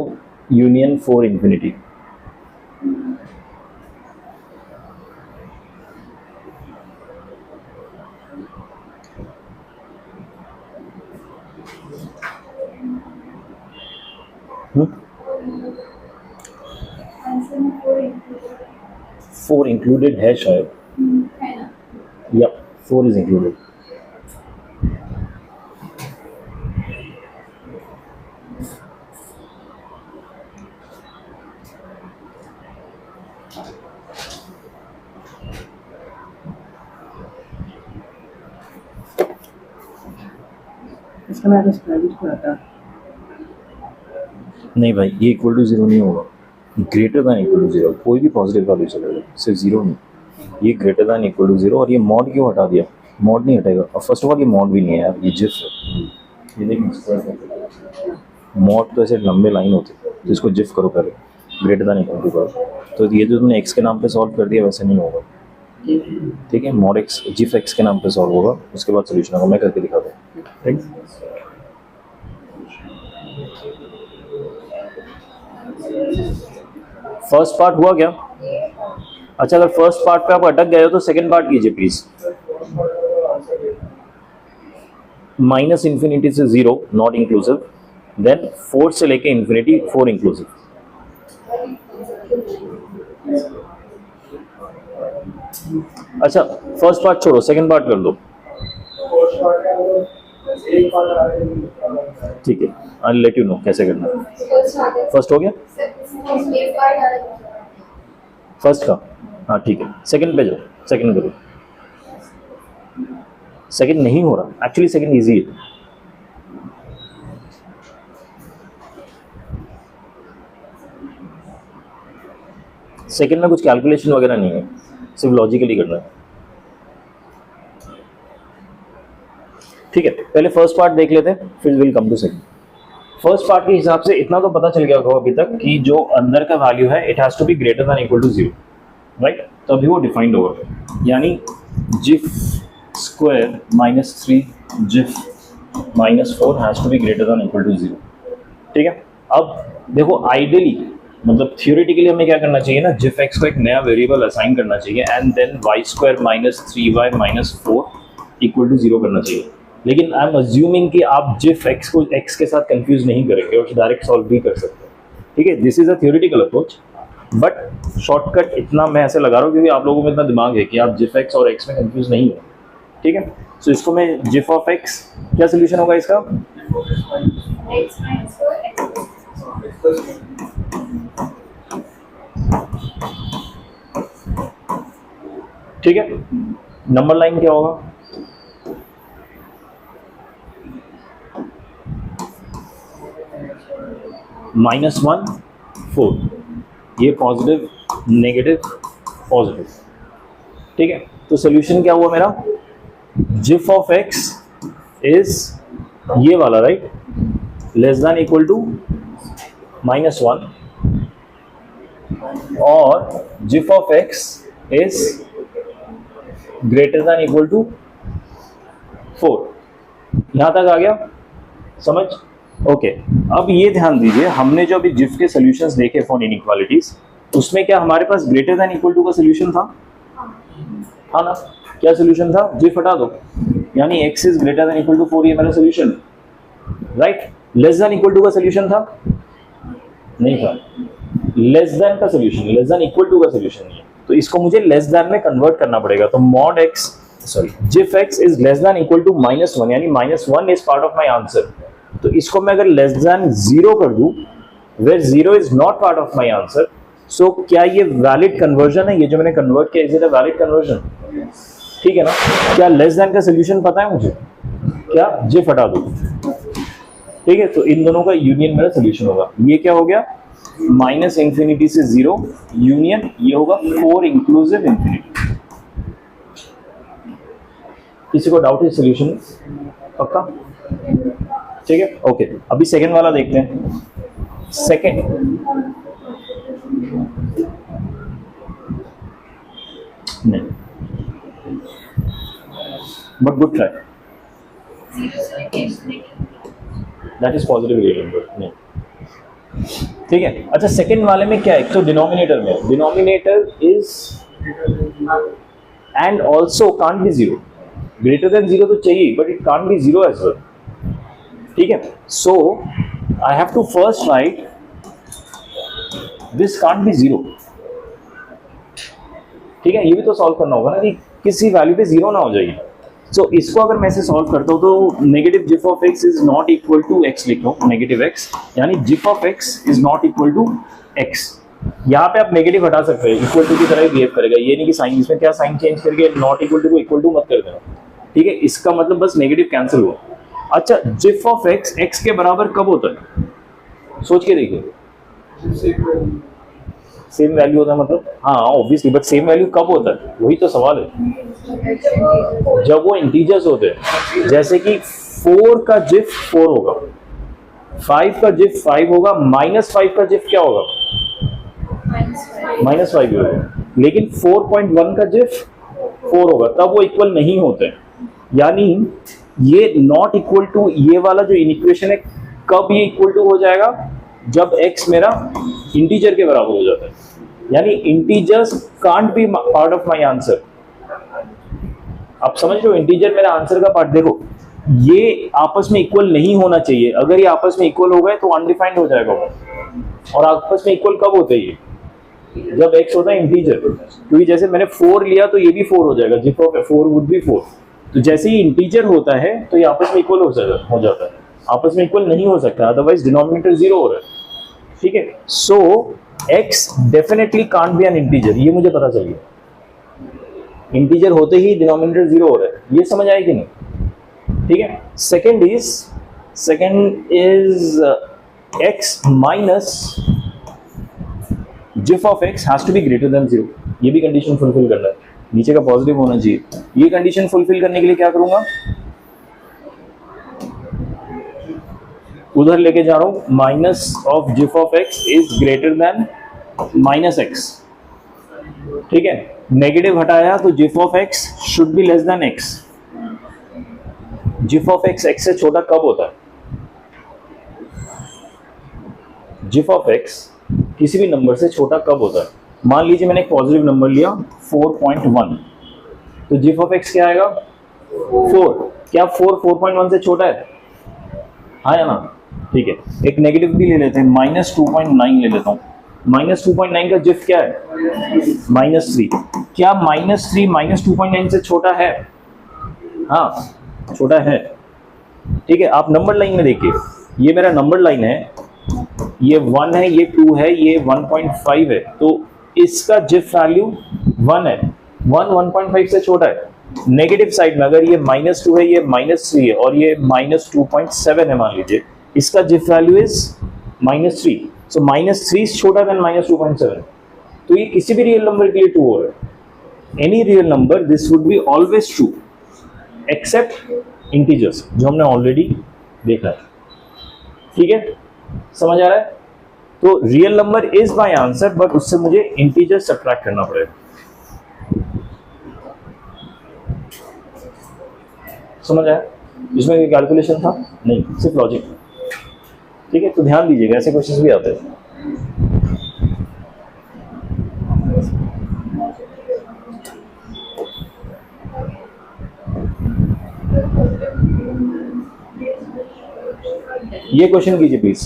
union 4 infinity. Four included है शायद, या 4 इज इंक्लूडेड। इसका मैं स्प्रेडिट करता नहीं भाई, ये इक्वल टू 0 नहीं होगा, ग्रेटर दैन इक्वल टू 0। कोई भी पॉजिटिव वैल्यू चलेगा, सिर्फ 0 नहीं, ये ग्रेटर दैन इक्वल टू 0। और ये मॉड क्यों हटा दिया, मॉड नहीं हटेगा। और फर्स्ट ऑफ ऑल ये मॉड भी नहीं है यार, ये जिफ है। ये देखिए मॉड तो ऐसे लंबे लाइन होते, तो इसको जिफ करो पहले। ग्रेटर देन इक्वल टू का, तो ये जो तुमने x के नाम पे सॉल्व कर दिया वैसे नहीं होगा, ठीक है। मॉड x जिफ x के नाम पे सॉल्व होगा, उसके बाद सोल्यूशन होगा। मैं करके दिखाता हूँ, ठीक। फर्स्ट पार्ट हुआ क्या? अच्छा, अगर फर्स्ट पार्ट पे आप अटक गए हो तो सेकंड पार्ट कीजिए प्लीज। माइनस इंफिनिटी से 0 नॉट इंक्लूसिव, देन 4 से लेके इंफिनिटी 4 इंक्लूसिव। अच्छा, फर्स्ट पार्ट छोड़ो, सेकंड पार्ट कर दो, ठीक है। आई लेट यू नो कैसे करना है। फर्स्ट हो गया, फर्स्ट का, हाँ ठीक है। सेकंड पे जाओ, सेकंड करो। सेकंड नहीं हो रहा, एक्चुअली सेकंड इजी है। सेकंड में कुछ कैलकुलेशन वगैरह नहीं है, सिर्फ लॉजिकली करना है, ठीक है। पहले फर्स्ट पार्ट देख लेते हैं, फिर will come to second. First part के हिसाब से इतना तो पता चल गया होगा अभी तक कि जो अंदर का वैल्यू है it has to be greater than equal to 0, right. तो अभी वो डिफाइंड होगा, यानी GIF square -3 GIF -4 has to be greater than equal to 0, ठीक है। अब देखो, आइडियली मतलब थियोरेटिकली हमें क्या करना चाहिए ना, जिफ एक्स को एक नया वेरिएबल असाइन करना चाहिए and then y square -3y -4 equal to 0 करना चाहिए। लेकिन आई एम अज्यूमिंग कि आप जिफ एक्स को एक्स के साथ कंफ्यूज नहीं करेंगे और डायरेक्ट सॉल्व भी कर सकते हैं, ठीक है। This is a theoretical approach, but shortcut इतना मैं ऐसे लगा रहा हूँ क्योंकि आप लोगों में इतना दिमाग है कि आप जिफ एक्स और एक्स में कंफ्यूज नहीं हो, ठीक है। सो इसको मैं जिफ ऑफ एक्स, क्या सोल्यूशन होगा इसका? ठीक है। नंबर लाइन क्या होगा? -1 4, ये पॉजिटिव नेगेटिव पॉजिटिव, ठीक है। तो सोल्यूशन क्या हुआ मेरा? जिफ ऑफ एक्स इज ये वाला, right, less than equal to -1 और GIF of x is greater than equal to 4। यहां तक आ गया समझ? ओके। अब ये ध्यान दीजिए, हमने जो अभी जिफ के सॉल्यूशंस देखे फॉर इनइक्वालिटीज, उसमें क्या हमारे पास ग्रेटर देन इक्वल टू का सॉल्यूशन था? हाँ ना? क्या सॉल्यूशन था? जिफ हटा दो, यानी x is greater than equal to 4, ये मेरा solution, right. Less than equal to का सॉल्यूशन था? नहीं था। लेस देन का solution, less than equal to का सॉल्यूशन नहीं है, तो इसको मुझे लेस देन में कन्वर्ट करना पड़ेगा। तो mod x, sorry, GIF x is less than equal to -1, यानी -1 is part of my answer. तो इसको मैं अगर लेस देन 0 कर दूं, where 0 is not part of my answer, so क्या ये वैलिड कन्वर्जन है? ये जो मैंने कन्वर्ट किया, is it a valid conversion? ठीक है ना? क्या लेस देन का सॉल्यूशन पता है मुझे? क्या? जिफ हटा दो, ठीक है। तो इन दोनों का यूनियन मेरा सॉल्यूशन होगा। ये क्या हो गया? -इंफिनिटी से 0 यूनियन, ये होगा 4 इंक्लूसिव इंफिनिटी। किसी को डाउट है सॉल्यूशन? पक्का? ठीक है, ओके। अभी सेकंड वाला देखते हैं। सेकंड, नहीं, but good try, that is positive real number, नहीं, ठीक है। अच्छा, सेकंड वाले में क्या है? तो डिनोमिनेटर में, denominator is and also can't be 0, greater than 0 तो चाहिए, but it can't be 0 as well, ठीक है। So I have to first write this can't be 0, ठीक है। ये भी तो सॉल्व करना होगा ना कि किसी वैल्यू पे 0 ना हो जाएगी। सो इसको अगर मैं ऐसे सॉल्व करता हूँ तो negative GIF of x is not equal to x लिख लो, नेगेटिव x, यानी GIF of x is not equal to x। यहाँ पे आप नेगेटिव हटा सकते हैं, इक्वल टू की तरह बिहेव करेगा, ये नहीं कि साइन, इसमें क्या साइन चेंज करके नॉट इक्वल टू को इक्वल टू मत कर देना, ठीक है। इसका मतलब बस नेगेटिव कैंसिल हुआ। अच्छा, जिफ ऑफ x x के बराबर कब होता है? सोच के देखिए। सेम वैल्यू होता है मतलब? हाँ ऑब्वियसली, बट सेम वैल्यू कब होता है? वही तो सवाल है। जब वो इंटीजर्स होते हैं, जैसे कि 4 का जिफ 4 होगा, 5 का जिफ 5 होगा, -5 का जिफ क्या होगा? -5 भी होगा, लेकिन 4.1 का जिफ 4 होगा, तब वो इक्वल नहीं होते। यानी ये नॉट इक्वल टू, ये वाला जो इक्वेशन है, कब ये इक्वल टू हो जाएगा? जब x मेरा इंटीजर के बराबर हो जाता है। यानी integers can't be part of my answer. आप समझ रहे हो, इंटीजर मेरा आंसर का पार्ट। देखो ये आपस में इक्वल नहीं होना चाहिए, अगर ये आपस में इक्वल हो गए तो अनडिफाइंड हो जाएगा वो। और आपस में इक्वल कब होते हैं ये? जब x होता है इंटीजर। क्योंकि जैसे मैंने 4 लिया तो ये भी 4 हो जाएगा, जिफ ऑफ 4 वुड बी 4। तो जैसे ही इंटीजर होता है तो ये आपस में इक्वल हो जाता है। आपस में इक्वल नहीं हो सकता, अदरवाइज डिनोमिनेटर 0 हो रहा है। ठीक है, सो x definitely can't be N integer, ये मुझे पता चल गया। इंटीजर होते ही डिनोमिनेटर 0 हो रहा है, ये समझ आया कि नहीं? ठीक है, second is x minus GIF of x has to be greater than 0। ये भी कंडीशन फुलफिल करना है, नीचे का पॉजिटिव होना चाहिए। ये कंडीशन फुलफिल करने के लिए क्या करूंगा? उधर लेके जा रहा हूं, minus of GIF of x is greater then minus x। ठीक है, नेगेटिव हटाया तो GIF of x should B less then x। GIF of x x से छोटा कब होता है? जिफ ऑफ x किसी भी नंबर से छोटा कब होता है? मान लीजिए मैंने एक पॉजिटिव नंबर लिया 4.1, तो जिफ ऑफ x क्या आएगा? 4। क्या 4 4.1 से छोटा है? हाँ या ना? ठीक है, एक नेगेटिव भी ले लेते हैं, -2.9 ले लेता हूँ। -2.9 का जिफ क्या है? -3। क्या -3 -2.9 से छोटा है? हाँ, छोटा है। ठीक है, आप नंबर लाइन में देखिए, ये मेरा नंबर लाइन है, ये 1 है, ये 2 है, ये 1.5 है, तो इसका जिफ वैल्यू 1 है। 1.5 से छोटा है। नेगेटिव साइड में अगर ये -2 है, ये -3 है और ये -2.7 है मान लीजिए, इसका GIF value is -3। So -3 is छोटा देन -2.7। तो ये किसी भी रियल नंबर के लिए ट्रू हो रहा है। Any real number this would be always true except integers, जो हमने ऑलरेडी देखा है। ठीक है, समझ आ रहा है? तो real number is my answer, but उससे मुझे इंटीजर सब्ट्रैक्ट करना पड़ेगा। समझ आया? इसमें कोई कैलकुलेशन था नहीं, सिर्फ लॉजिक। ठीक है, तो ध्यान दीजिएगा, ऐसे क्वेश्चंस भी आते हैं। ये क्वेश्चन कीजिए please,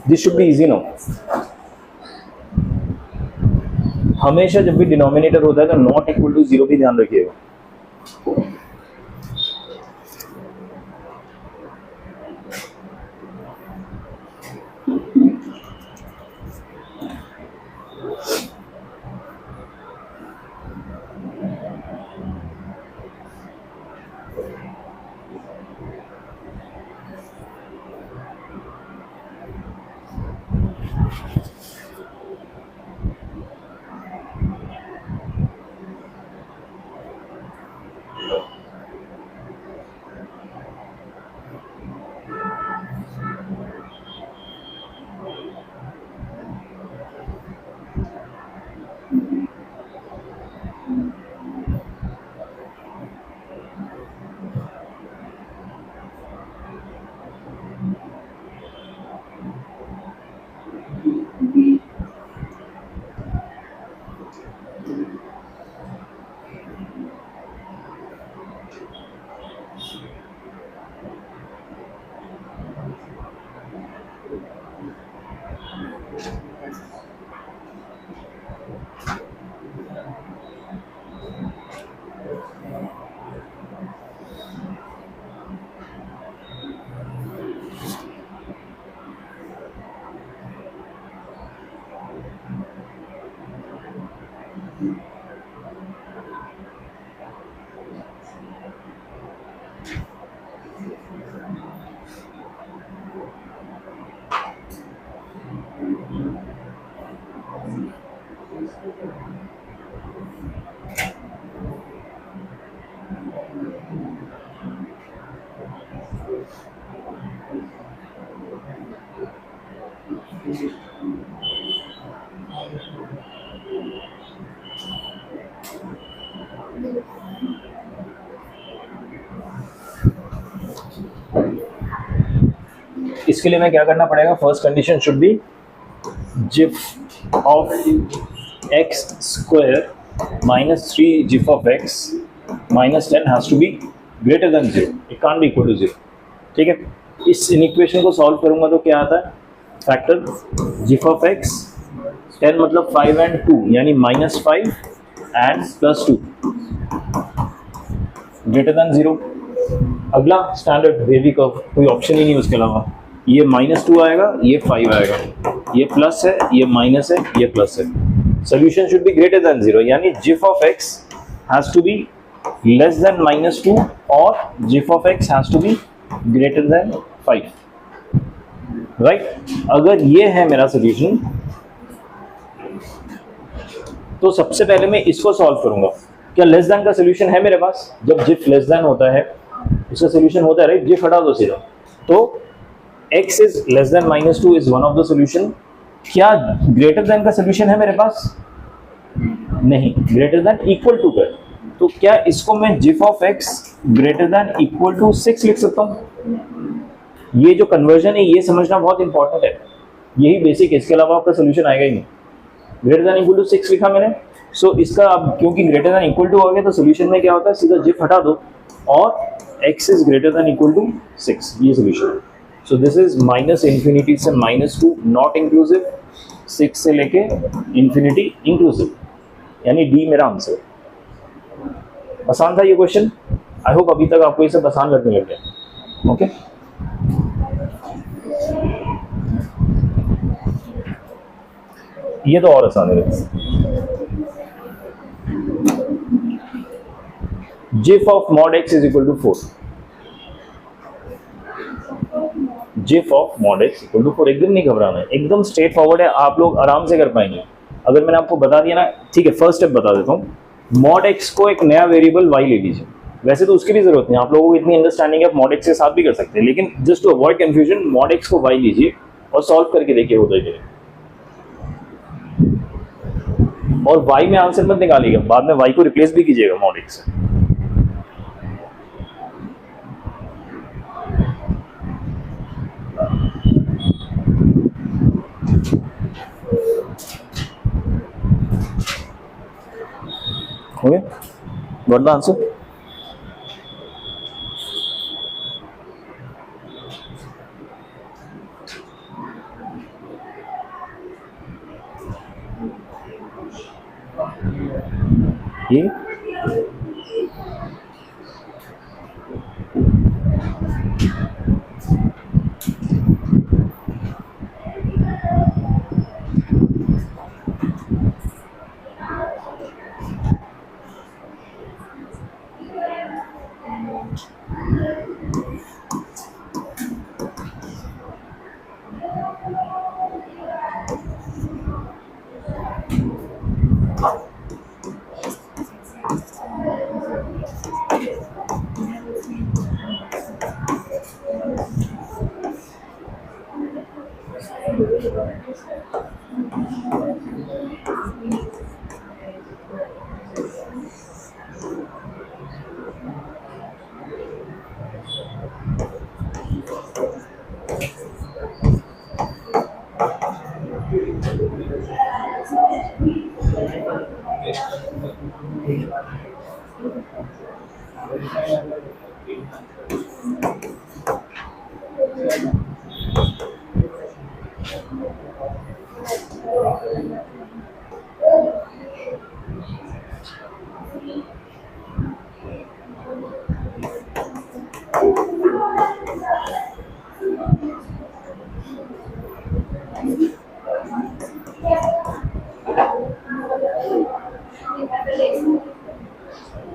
this should be easy no. हमेशा जब भी डिनोमिनेटर होता है तो नॉट इक्वल टू 0 भी ध्यान रखिएगा। इसके लिए मैं क्या करना पड़ेगा, first condition should be GIF of x square minus 3 GIF of x minus 10 has to be greater than 0, it can't be equal to 0। ठीक है, इस इक्वेशन को सॉल्व करूंगा तो क्या आता है, फैक्टर जिफ ऑफ एक्स 10 मतलब 5 and 2 यानी -5 and +2 ग्रेटर देन 0। अगला स्टैंडर्ड वेवी कर्व, कोई ऑप्शन ही नहीं उसके अलावा, ये -2 आएगा, ये 5 आएगा, ये प्लस है, ये माइनस है, ये प्लस है। Solution should be greater than 0 यानी GIF of x has to be less than -2 और GIF of x has to be greater than 5, right. अगर ये है मेरा सोल्यूशन तो सबसे पहले मैं इसको सॉल्व करूंगा। क्या लेस देन का सोल्यूशन है मेरे पास? जब जिफ लेस देन होता है इसका सोल्यूशन होता है, राइट। जिफ हटा दो सीधा, तो x is less than -2 is one of the solution. क्या ग्रेटर देन का सोल्यूशन है मेरे पास? नहीं, ग्रेटर देन इक्वल टू कर, तो क्या इसको मैं GIF of x greater than equal to 6 लिख सकता हूँ? ये जो कन्वर्जन है ये समझना बहुत इंपॉर्टेंट है, यही बेसिक है, इसके अलावा आपका सोल्यूशन आएगा ही नहीं। ग्रेटर देन इक्वल टू 6 लिखा मैंने, सो इसका अब क्योंकि ग्रेटर देन इक्वल टू हो गया तो सोल्यूशन में क्या होता है, सीधा जिफ हटा दो और x is greater than equal to 6, ये सोल्यूशन है। सो दिस इज -इंफिनिटी से -2 नॉट इंक्लूसिव, 6 से लेके इंफिनिटी इंक्लूसिव, यानी डी मेरा आंसर। आसान था ये क्वेश्चन, आई होप अभी तक आपको ये सब आसान लगने लग गया। ओके, ये तो और आसान है। GIF of mod x is equal to 4, GIF of mod x equal to 4, एकदम नहीं घबराना है, एकदम स्ट्रेट फॉरवर्ड है, आप लोग आराम से कर पाएंगे। अगर मैंने आपको बता दिया ना, ठीक है, फर्स्ट स्टेप बता देता हूँ। मॉड x को एक नया वेरिएबल y ले लीजिए, वैसे तो उसकी भी जरूरत नहीं, आप लोगों को इतनी अंडरस्टैंडिंग है, आप मॉड x के साथ भी कर सकते हैं, लेकिन just to avoid confusion mod x को y लीजिए और सॉल्व करके देखिए होता है कि, और y में आंसर मत निकालिएगा, बाद में y को रिप्लेस भी कीजिएगा मॉड x से। हो गया, व्हाट द आंसर? ये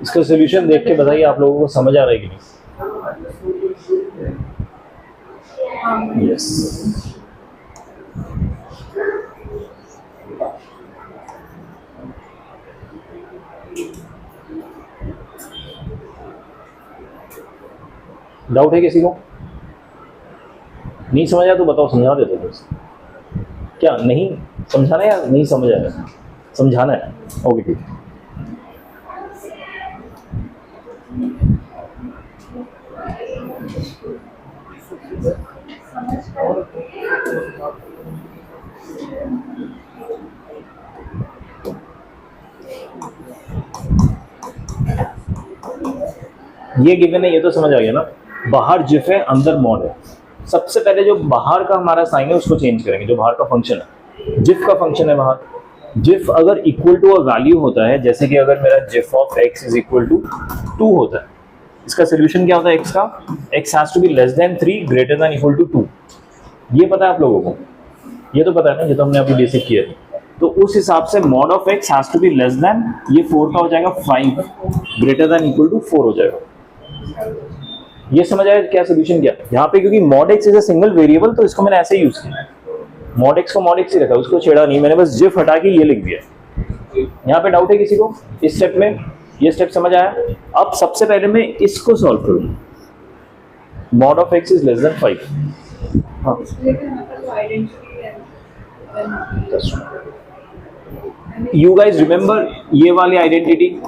इसका सॉल्यूशन देख के बताइए आप लोगों को समझ आ रहा है कि नहीं? यस, डाउट है किसी को? नहीं समझ आया तो बताओ, समझा देते हो। क्या नहीं समझाना है या नहीं समझ आया? समझाना है, ओके ठीक है। ये गिवन है, ये तो समझ आ गया ना। बाहर जिफ है, अंदर मॉड है। सबसे पहले जो बाहर का हमारा साइन है उसको चेंज करेंगे, जो बाहर का फंक्शन है। जिफ का फंक्शन है बाहर, जिफ अगर इक्वल टू अ वैल्यू होता है, जैसे कि अगर मेरा GIF of x is equal to 2 होता है, इसका सोल्यूशन क्या होता है x का? x has to be less than 3 greater than equal to 2। ये पता है आप लोगों को? ये तो पता है ना, ये तो हमने अभी बेसिक किया था। तो उस हिसाब से mod of x has to be less than, ये 4 का हो जाएगा 5 ग्रेटर देन इक्वल टू 4 हो जाएगा। ये समझ आया क्या सोल्यूशन किया यहाँ पे? क्योंकि mod x is a single variable, तो इसको मैंने ऐसे यूज किया। मॉड x को मॉड x ही रखा, उसको छेड़ा नहीं मैंने, बस जिफ हटा के ये लिख दिया। यहाँ पे डाउट है किसी को इस स्टेप में? ये स्टेप समझ आया? अब सबसे पहले मैं इसको सॉल्व करूंगा। Mod of x is less than 5। हाँ, यू गाइज रिमेंबर ये वाली आइडेंटिटी?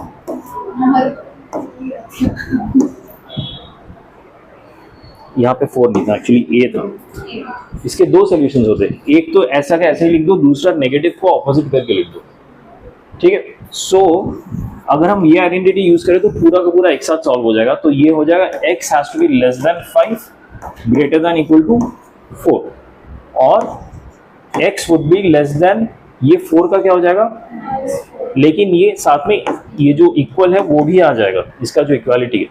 यहाँ पे 4 नहीं था, एक्चुअली a था। इसके दो सॉल्यूशंस होते हैं, एक तो ऐसा का ऐसे ही लिख दो, दूसरा नेगेटिव को ऑपोजिट करके लिख दो। ठीक है, सो अगर हम ये आइडेंटिटी यूज करें तो पूरा का पूरा एक साथ सॉल्व हो जाएगा। तो ये हो जाएगा x has to be less than 5 greater than equal to 4, और x would be less than, ये 4 का क्या हो जाएगा, लेकिन ये साथ में ये जो इक्वल है वो भी आ जाएगा, इसका जो इक्वालिटी है।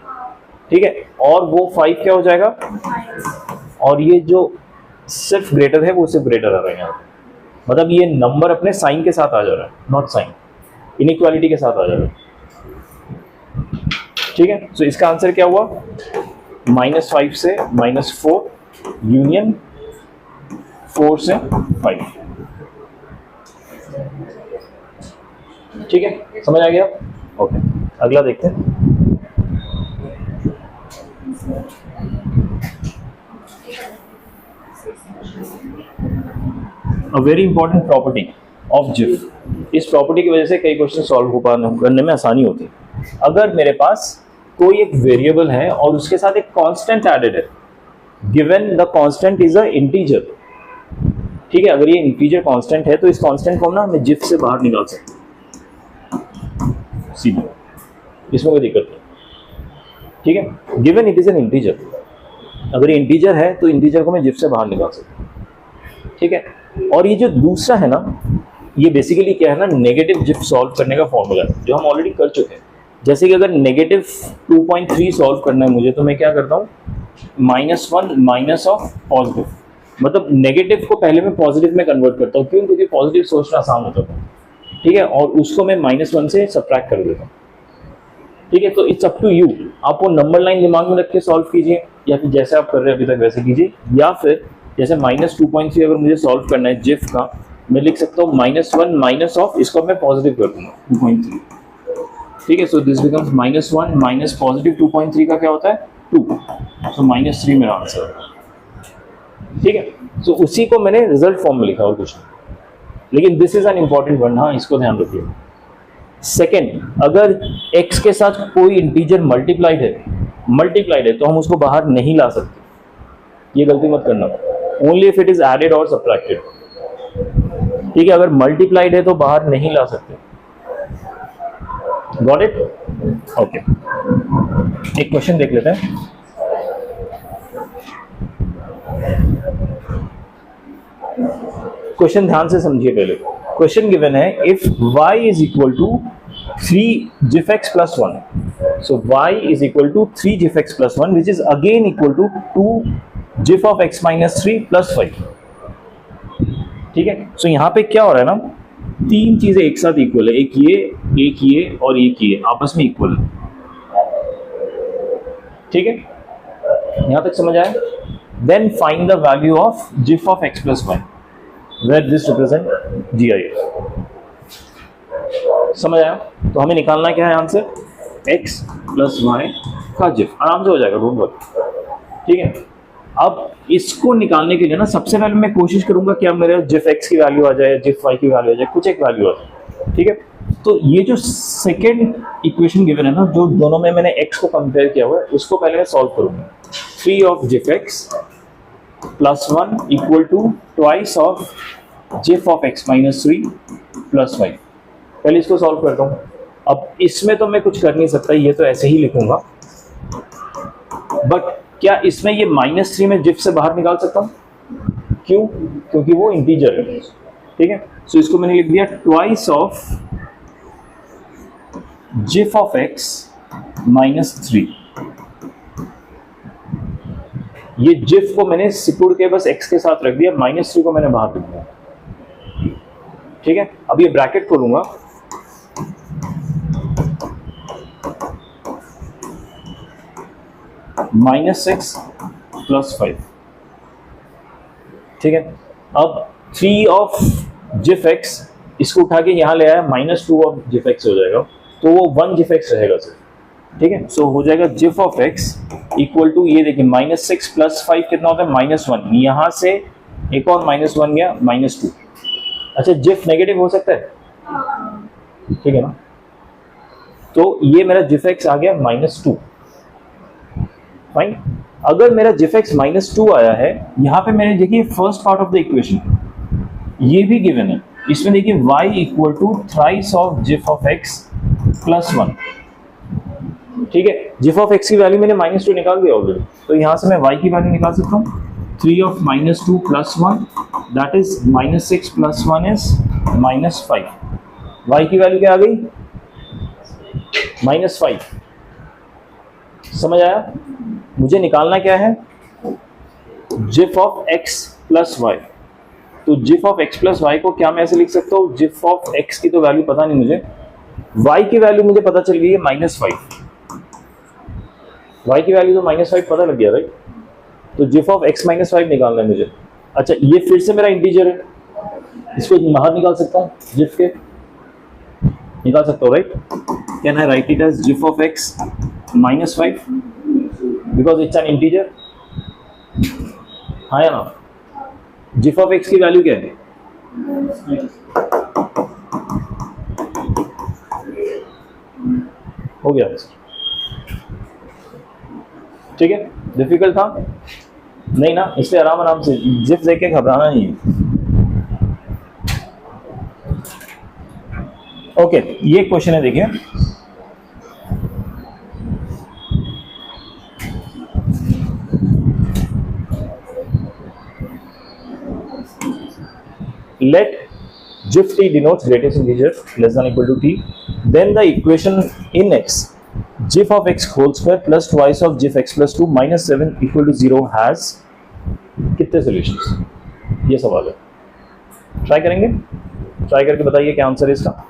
ठीक है, और वो 5 क्या हो जाएगा, और ये जो सिर्फ ग्रेटर है वो सिर्फ ग्रेटर आ रहा है यहाँ पे। मतलब ये नंबर अपने साइन के साथ आ जा रहा है, नॉट साइन, इनइक्वालिटी के साथ आ जा रहा है। ठीक है, सो इसका आंसर क्या हुआ? -5 से -4 यूनियन 4 से 5। ठीक है, समझ आ गया? ओके, अगला देखते हैं। A very important property of GIF. इस प्रॉपर्टी की वजह से कई क्वेश्चन सॉल्व करने में आसानी होती है। अगर मेरे पास कोई एक वेरिएबल है और उसके साथ एक कांस्टेंट एडेड है, given the constant is a integer. ठीक है, अगर ये इंटीजर कांस्टेंट है तो इस कांस्टेंट को ना हमें GIF से बाहर निकाल सकते सीधे, इसमें कोई दिक्कत नहीं। ठीक है, given it is an integer, अगर ये इंटीजर है तो इंटीजर को मैं GIF से बाहर निकाल सकता हूँ। ठीक है, और ये जो दूसरा है ना, ये बेसिकली क्या है ना, नेगेटिव GIF सॉल्व करने का फॉर्मूला है जो हम ऑलरेडी कर चुके हैं। जैसे कि अगर नेगेटिव 2.3 सॉल्व करना है मुझे, तो मैं क्या करता हूँ, -1 माइनस ऑफ पॉजिटिव, मतलब नेगेटिव को पहले मैं पॉजिटिव में कन्वर्ट करता हूँ। क्यों? क्योंकि पॉजिटिव सोचना आसान होता था। ठीक है, और उसको मैं -1 से सब्ट्रैक्ट कर देता हूँ। ठीक है, तो इट्स अप टू यू, आप वो नंबर लाइन दिमाग में रख के सॉल्व कीजिए, या फिर जैसे आप कर रहे हैं अभी तक वैसे कीजिए, या फिर जैसे -2.3 अगर मुझे सॉल्व करना है GIF का, मैं लिख सकता हूँ -1 माइनस ऑफ, इसको मैं पॉजिटिव कर दूंगा 2.3। ठीक है, so this becomes -1 minus positive 2.3 का क्या होता है 2, सो -3 मेरा आंसर है। ठीक है, सो उसी को मैंने रिजल्ट फॉर्म में लिखा और कुछ नहीं, लेकिन this is an important one, हाँ इसको ध्यान रखिए। सेकेंड, अगर x के साथ कोई इंटीजर मल्टीप्लाइड है तो हम उसको बाहर नहीं ला सकते, ये गलती मत करना। Only if it is added और सब्ट्रैक्टेड। ठीक है, अगर मल्टीप्लाइड है तो बाहर नहीं ला सकते। Got it? ओके, एक क्वेश्चन देख लेते हैं। क्वेश्चन ध्यान से समझिए पहले। क्वेश्चन गिवन है, if y is equal to 3 GIF(x) plus 1, so y is equal to 3 GIF(x) plus 1, which is again equal to 2 GIF of x minus 3 plus 5। ठीक है, सो यहाँ पे क्या हो रहा है ना, तीन चीजें एक साथ इक्वल है, एक ये और एक ये आपस में इक्वल है। ठीक है, यहाँ तक समझ आया? Then find the value of GIF of x plus 1 where this represent GIF। समझ आया? तो हमें निकालना क्या है आंसर, x plus y का GIF, आराम से हो जाएगा, डोंट वरी। ठीक है, अब इसको निकालने के लिए ना सबसे पहले मैं कोशिश करूंगा कि अब मेरे GIF x की वैल्यू आ जाए, GIF y की वैल्यू आ जाए, कुछ एक वैल्यू आ जाए। ठीक है, तो ये जो सेकेंड इक्वेशन गिवन है ना, जो दोनों में मैंने x को कंपेयर किया हुआ है, उसको पहले मैं सॉल्व करूंगा। 3 of GIF x plus 1 equal to twice of GIF of x minus 3 plus 5। पहले इसको सॉल्व करता हूँ। अब इसमें तो मैं कुछ कर नहीं सकता, ये तो ऐसे ही लिखूंगा, बट क्या इसमें ये माइनस 3 में जिफ से बाहर निकाल सकता हूँ? क्यों? क्योंकि वो इंटीजर है, ठीक है। सो इसको मैंने लिख दिया twice of GIF of x minus 3। ये जिफ को मैंने सिकुड़ के बस x के साथ रख दिया, माइनस 3 को मैंने बाहर रख दिया, ठीक है। अब ये ब्रैकेट खोलूंगा, -6 प्लस 5, ठीक है। अब 3 ऑफ जिफ एक्स इसको उठा के यहाँ ले आया, -2 ऑफ जिफ एक्स हो जाएगा, तो वो 1 जिफ एक्स रहेगा सर, ठीक है। सो हो जाएगा GIF of x equal to, ये देखिए -6 प्लस 5 कितना होता है? -1। यहाँ से एक और -1 गया, -2। अच्छा, जिफ नेगेटिव हो सकता है, ठीक है ना। तो ये मेरा जिफ एक्स आ गया -2, फाइन। अगर मेरा जिफ एक्स -2 आया है, यहाँ पे मैंने देखिए first part of the equation ये भी गिवन है, इसमें देखिए y equal to thrice of GIF of x plus 1, ठीक है। जिफ ऑफ x की वैल्यू मैंने -2 निकाल दिया ऑलरेडी, तो यहाँ से मैं y की वैल्यू निकाल सकता हूँ। 3 of -2 plus 1 that is -6 plus 1 is -5। y की वैल्यू क्या आ गई? -5। समझ आया? मुझे निकालना क्या है? GIF of x plus Y. तो GIF of x plus Y को क्या मैं ऐसे लिख सकता हूँ? जिफ ऑफ x की तो वैल्यू पता नहीं मुझे, y की वैल्यू मुझे पता चल गई है -5। y की वैल्यू तो -5 पता लग गया, राइट। तो जिफ ऑफ x -5 निकालना है मुझे। अच्छा, ये फिर से मेरा इंटीजर है, इसको बाहर निकाल सकता हूँ, जिफ के निकाल सकता हूँ, right. Can I write it as GIF of x -5 because it's an integer? हाँ या ना? जिफ ऑफ x की वैल्यू क्या है? हो गया, ठीक है। डिफिकल्ट था नहीं ना, इसलिए आराम आराम से जिफ देख के घबराना नहीं है। ओके, ये क्वेश्चन है, देखिए let GIF t denotes greatest integer less than equal to t, then the equation in x GIF of x whole square plus twice of GIF x plus 2 minus 7 equal to 0 has कितने सॉल्यूशंस? ये सवाल है, ट्राई करेंगे, ट्राई करके बताइए क्या आंसर है इसका।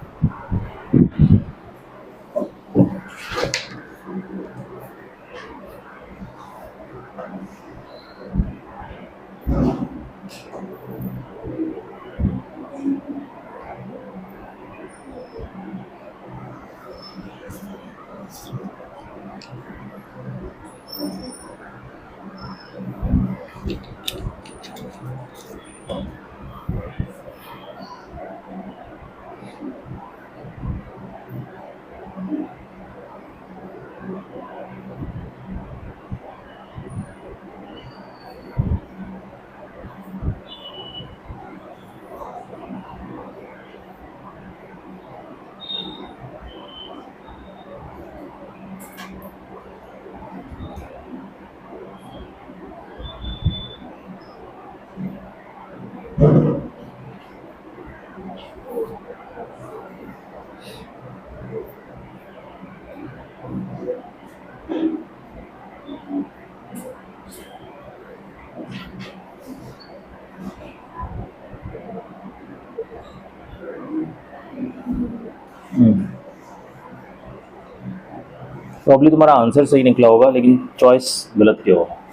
प्रॉब्ली तुम्हारा आंसर सही निकला होगा, लेकिन चॉइस गलत किया होगा।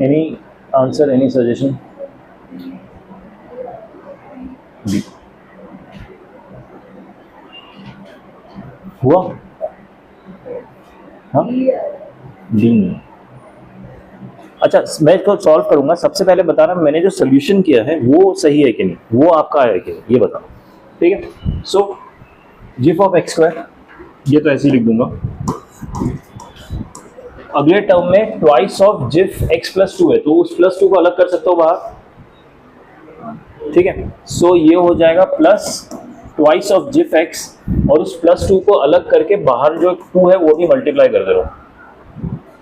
Any answer, any suggestion? B. हुआ? हाँ, डी नहीं। अच्छा, मैं इसको सॉल्व करूंगा। सबसे पहले बता रहा मैंने जो सोल्यूशन किया है वो सही है कि नहीं, वो आपका है कि नहीं, ये बताओ। ठीक है, सो जिफ ऑफ एक्स स्क्वायर, ये तो ऐसे ही लिख दूंगा। अगले टर्म में twice of GIF x plus two है, तो उस प्लस टू को अलग कर सकते हो बाहर। ठीक है, सो ये हो जाएगा plus twice of GIF x, और उस प्लस टू को अलग करके बाहर जो टू है वो भी मल्टीप्लाई कर दे रहा हूँ।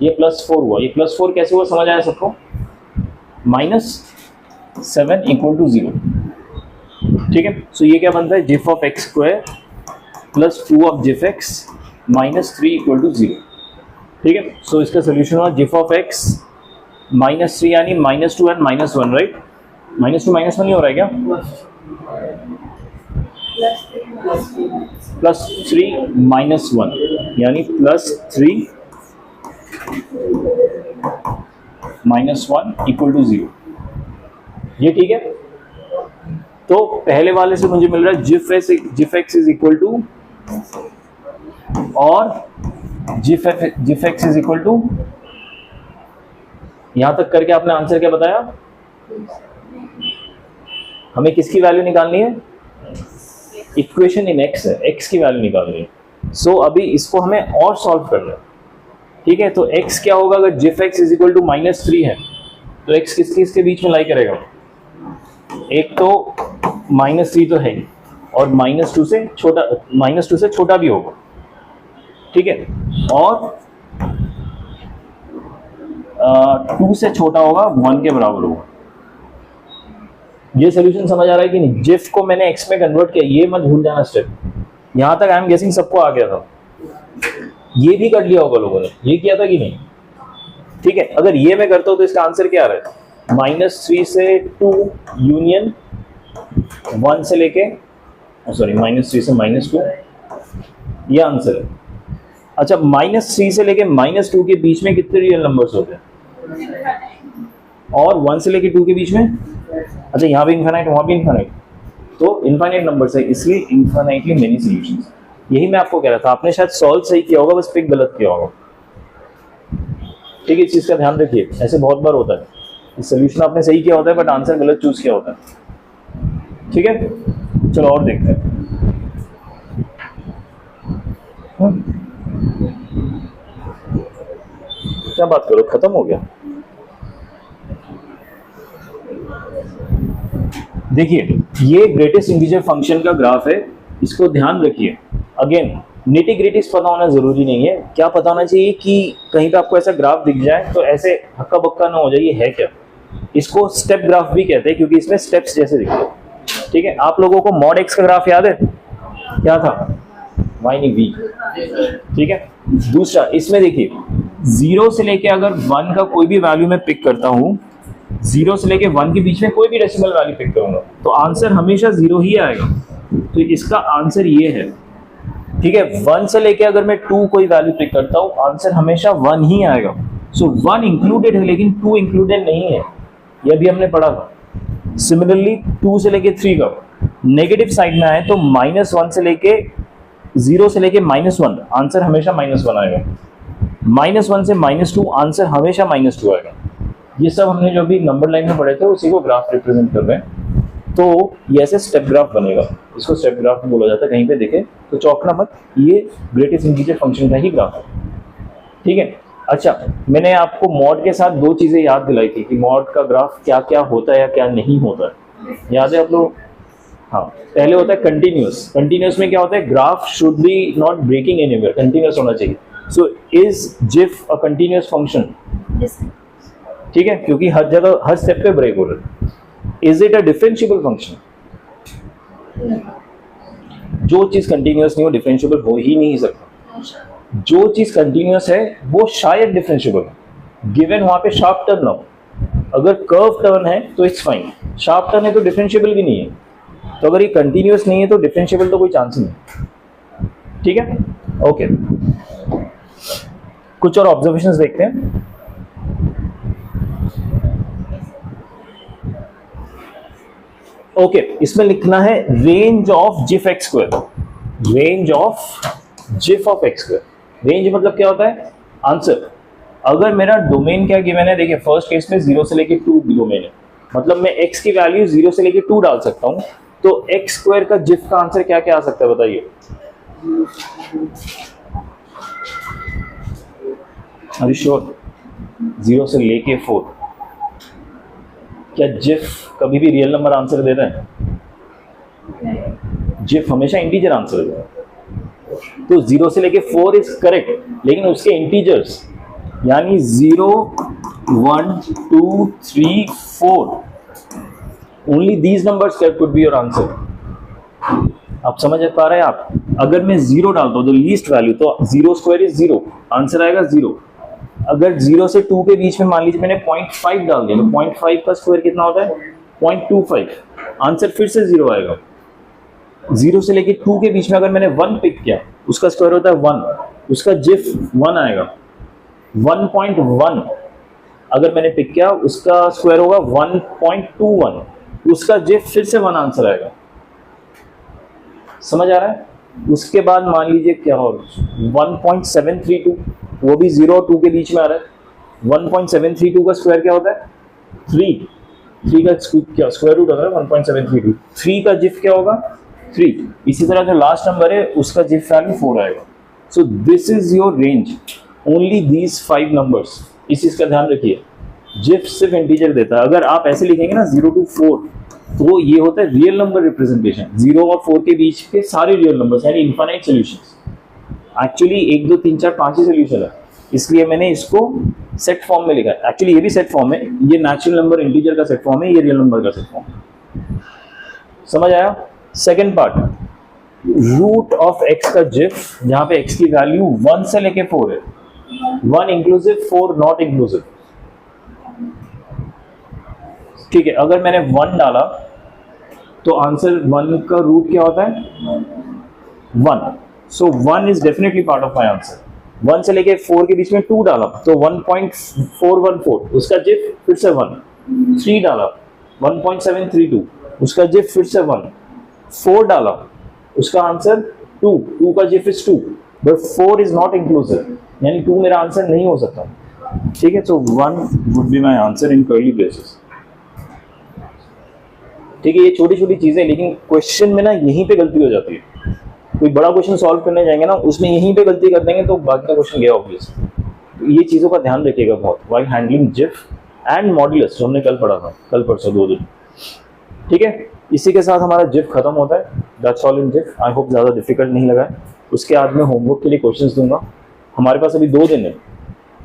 ये प्लस 4 हुआ। ये प्लस 4 कैसे हुआ समझ आया सबको? -7 इक्वल टू 0। ठीक है, सो ये क्या बनता है? GIF of x square plus 2 of GIF x -3 equal to 0। ठीक है, सो इसका सोल्यूशन हुआ जिफ ऑफ एक्स -3 यानी -2 एंड -1, राइट? -2 -1 ही हो रहा है क्या? +3 -1 यानी +3 -1 इक्वल टू 0। ये ठीक है। तो पहले वाले से मुझे मिल रहा है GIF X is equal to, और GIF X is equal to, यहां तक करके आपने आंसर क्या बताया? हमें किसकी वैल्यू निकालनी है? इक्वेशन इन एक्स है, एक्स की वैल्यू निकालनी है। सो अभी इसको हमें और सॉल्व करना है। ठीक है, तो x क्या होगा? अगर GIF x is equal to -3 है तो x किसके बीच में लाई करेगा? एक तो -3 तो है ही, और -2 से छोटा भी होगा। ठीक है, और 2 से छोटा होगा, 1 के बराबर होगा। ये सोल्यूशन समझ आ रहा है कि नहीं? जिफ को मैंने x में कन्वर्ट किया, ये मत भूल जाना स्टेप। यहां तक आई एम गेसिंग सबको आ गया था। ये भी कर लिया होगा लोगों ने, ये किया था कि नहीं? ठीक है, अगर ये मैं करता हूं तो इसका आंसर क्या आ रहा है? -3 से 2 यूनियन 1 से लेके, सॉरी -3 से -2, ये आंसर है। अच्छा, -3 से लेके -2 के बीच में कितने रियल नंबर्स होते हैं? और 1 से लेके 2 के बीच में? अच्छा, यहाँ भी इनफाइनाइट, वहाँ भी इनफाइनाइट, तो इनफाइनाइट नंबर्स है, इसलिए इनफाइनाइटली मेनी सॉल्यूशंस। यही मैं आपको कह रहा था, आपने शायद सॉल्व सही किया होगा, बस पिक गलत किया होगा। ठीक है, इस चीज का ध्यान रखिए, ऐसे बहुत बार होता है, सोल्यूशन आपने सही किया होता है बट आंसर गलत चूज किया होता है। ठीक है, चलो और देखते हैं। क्या बात करो, खत्म हो गया? देखिए, ये ग्रेटेस्ट इंटीजर फंक्शन का ग्राफ है, इसको ध्यान रखिए। अगेन निटी-ग्रिटीज पता होना जरूरी नहीं है। क्या पता होना चाहिए कि कहीं पे आपको ऐसा ग्राफ दिख जाए तो ऐसे हक्का बक्का ना हो जाए, ये है क्या? इसको स्टेप ग्राफ भी कहते हैं क्योंकि इसमें स्टेप्स जैसे दिखते हैं। ठीक है, आप लोगों को मॉड एक्स का ग्राफ याद है? क्या था? वाई नहीं वी। ठीक है, दूसरा इसमें देखिए, 0 से लेके अगर 1 का कोई भी वैल्यू मैं पिक करता हूं, 0 से लेके 1 के बीच में कोई भी डेसिमल वैल्यू पिक करूंगा तो आंसर हमेशा 0 ही आएगा। तो इसका आंसर ये है। ठीक है, 1 से लेके अगर मैं 2 कोई वैल्यू पिक करता हूं, आंसर हमेशा 1 ही आएगा। सो 1 इंक्लूडेड है लेकिन 2 इंक्लूडेड नहीं है, यह भी हमने पढ़ा था। सिमिलरली 2 से लेके 3 का नेगेटिव साइड में आए तो -1 से लेके 0 से लेके -1, आंसर हमेशा -1 आएगा। -1 से -2, आंसर हमेशा -2 आएगा। ये सब हमने जो भी नंबर लाइन में पढ़े थे उसी को ग्राफ रिप्रेजेंट कर रहे हैं। तो ये ऐसे स्टेप ग्राफ बनेगा, इसको स्टेप ग्राफ भी बोला जाता है। कहीं पे देखे तो चौंकना मत, ये ग्रेटेस्ट इंटीजर फंक्शन का ही ग्राफ है। ठीक है, अच्छा, मैंने आपको मॉड के साथ 2 चीजें याद दिलाई थी कि मॉड का ग्राफ क्या क्या होता है या क्या नहीं होता है, याद है आप लोग? हाँ, पहले होता है कंटिन्यूअस। कंटिन्यूअस में क्या होता है? Graph should be not breaking anywhere, continuous होना चाहिए। सो इज जिफ अ कंटिन्यूअस फंक्शन? ठीक है, क्योंकि हर जगह हर स्टेप पे ब्रेक हो रहा है। Is it a differentiable function? जो चीज कंटिन्यूअस नहीं हो डिफरेंशिएबल हो ही नहीं सकता। जो चीज कंटिन्यूअस है वो शायद डिफरेंशिएबल है, गिवन वहां पे शार्प टर्न ना हो। अगर कर्व टर्न है तो इट्स फाइन, शार्प टर्न है तो डिफरेंशिएबल भी नहीं है। तो अगर ये कंटिन्यूअस नहीं है तो डिफरेंशिएबल तो कोई चांस नहीं। ठीक है, ओके, कुछ और ऑब्जर्वेशंस देखते हैं। ओके, इसमें लिखना है range of GIF x square, range of GIF of x square. Range मतलब क्या होता है? आंसर। अगर मेरा डोमेन क्या गिवन है, देखिए फर्स्ट केस में 0 से लेके 2 डोमेन है, मतलब मैं x की वैल्यू 0 से लेके 2 डाल सकता हूं, तो एक्स स्क्वायर का जिफ का आंसर क्या क्या आ सकता है बताइए? अरे श्योर, 0 से लेके 4। क्या जिफ कभी भी रियल नंबर आंसर देता है? जिफ हमेशा इंटीजर आंसर देता है। तो 0 से लेके 4 इज करेक्ट, लेकिन उसके इंटीजर्स यानी 0, 1, 2, 3, 4, only these numbers could be your answer. आप समझ पा रहे हैं आप? अगर मैं 0 डालता हूं तो लीस्ट वैल्यू, तो 0 स्क्वायर इज 0, आंसर आएगा 0। अगर 0 से 2 के बीच में मान लीजिए मैंने 0.5 डाल दिया, तो 0.5 का स्क्वायर कितना होता है? 0.25, आंसर फिर से 0 आएगा। 0 से लेके 2 के बीच में अगर मैंने 1 पिक किया, उसका स्क्वायर होता है 1, उसका जिफ 1 आएगा। 1.1 अगर मैंने पिक किया, उसका स्क्वायर होगा 1.21, उसका जिफ फिर से 1 आंसर आएगा। समझ आ रहा है? उसके बाद मान लीजिए क्या हो, 1.732, वो भी 0 और 2 के बीच में आ रहा है। 1.732 का स्क्वायर क्या होता है? 3 का क्या स्क्वायर रूट होता है 1.732। 3 का जिफ क्या होगा? 3। इसी तरह जो लास्ट नंबर है उसका जिफ वैल्यू 4 आएगा। So this is your range, only these 5 numbers. इस चीज का ध्यान रखिए, जिफ सिर्फ इंटीजर देता है। अगर आप ऐसे लिखेंगे ना 0 to 4, तो ये होता है रियल नंबर रिप्रेजेंटेशन। 0 और 4 के बीच के सारे रियल नंबर्स यानी इनफाइनाइट सॉल्यूशंस। एक्चुअली 1, 2, 3, 4, 5 ही सोल्यूशन है, इसलिए मैंने इसको सेट फॉर्म में लिखा है। एक्चुअली ये भी सेट फॉर्म है, ये नेचुरल नंबर इंटीजर का सेट फॉर्म है, ये रियल नंबर का सेट फॉर्म है। समझ आया? Second part, root of x का जिफ, जहां पे एक्स की वैल्यू 1 से लेके 4 है, 1 इंक्लूसिव 4 नॉट इंक्लूसिव। ठीक है, अगर मैंने 1 डाला तो आंसर 1 का रूट क्या होता है? 1। सो 1 is definitely part of my answer. 1 से लेके 4 के बीच में 2 डाला तो 1.414, उसका जिफ फिर से 1। 3 डाला 1.732, उसका जिफ फिर से 1। 4 डाला, उसका आंसर 2 का GIF is 2, but 4 is not inclusive, यानी 2 मेरा आंसर नहीं हो सकता। ठीक है, सो 1 would be my answer in curly braces. ठीक है, ये छोटी छोटी चीजें, लेकिन क्वेश्चन में ना यहीं पे गलती हो जाती है। कोई बड़ा क्वेश्चन सॉल्व करने जाएंगे ना, उसमें यहीं पे गलती कर देंगे तो बाकी का क्वेश्चन गया ऑब्वियस। ये चीजों का ध्यान रखिएगा बहुत while handling GIF and modulus, जो हमने कल पढ़ा था, कल परसों 2 दिन। ठीक है, इसी के साथ हमारा जिफ खत्म होता है। That's all in GIF. I hope ज़्यादा डिफिकल्ट नहीं लगा है। उसके बाद में होमवर्क के लिए क्वेश्चंस दूंगा। हमारे पास अभी 2 दिन है,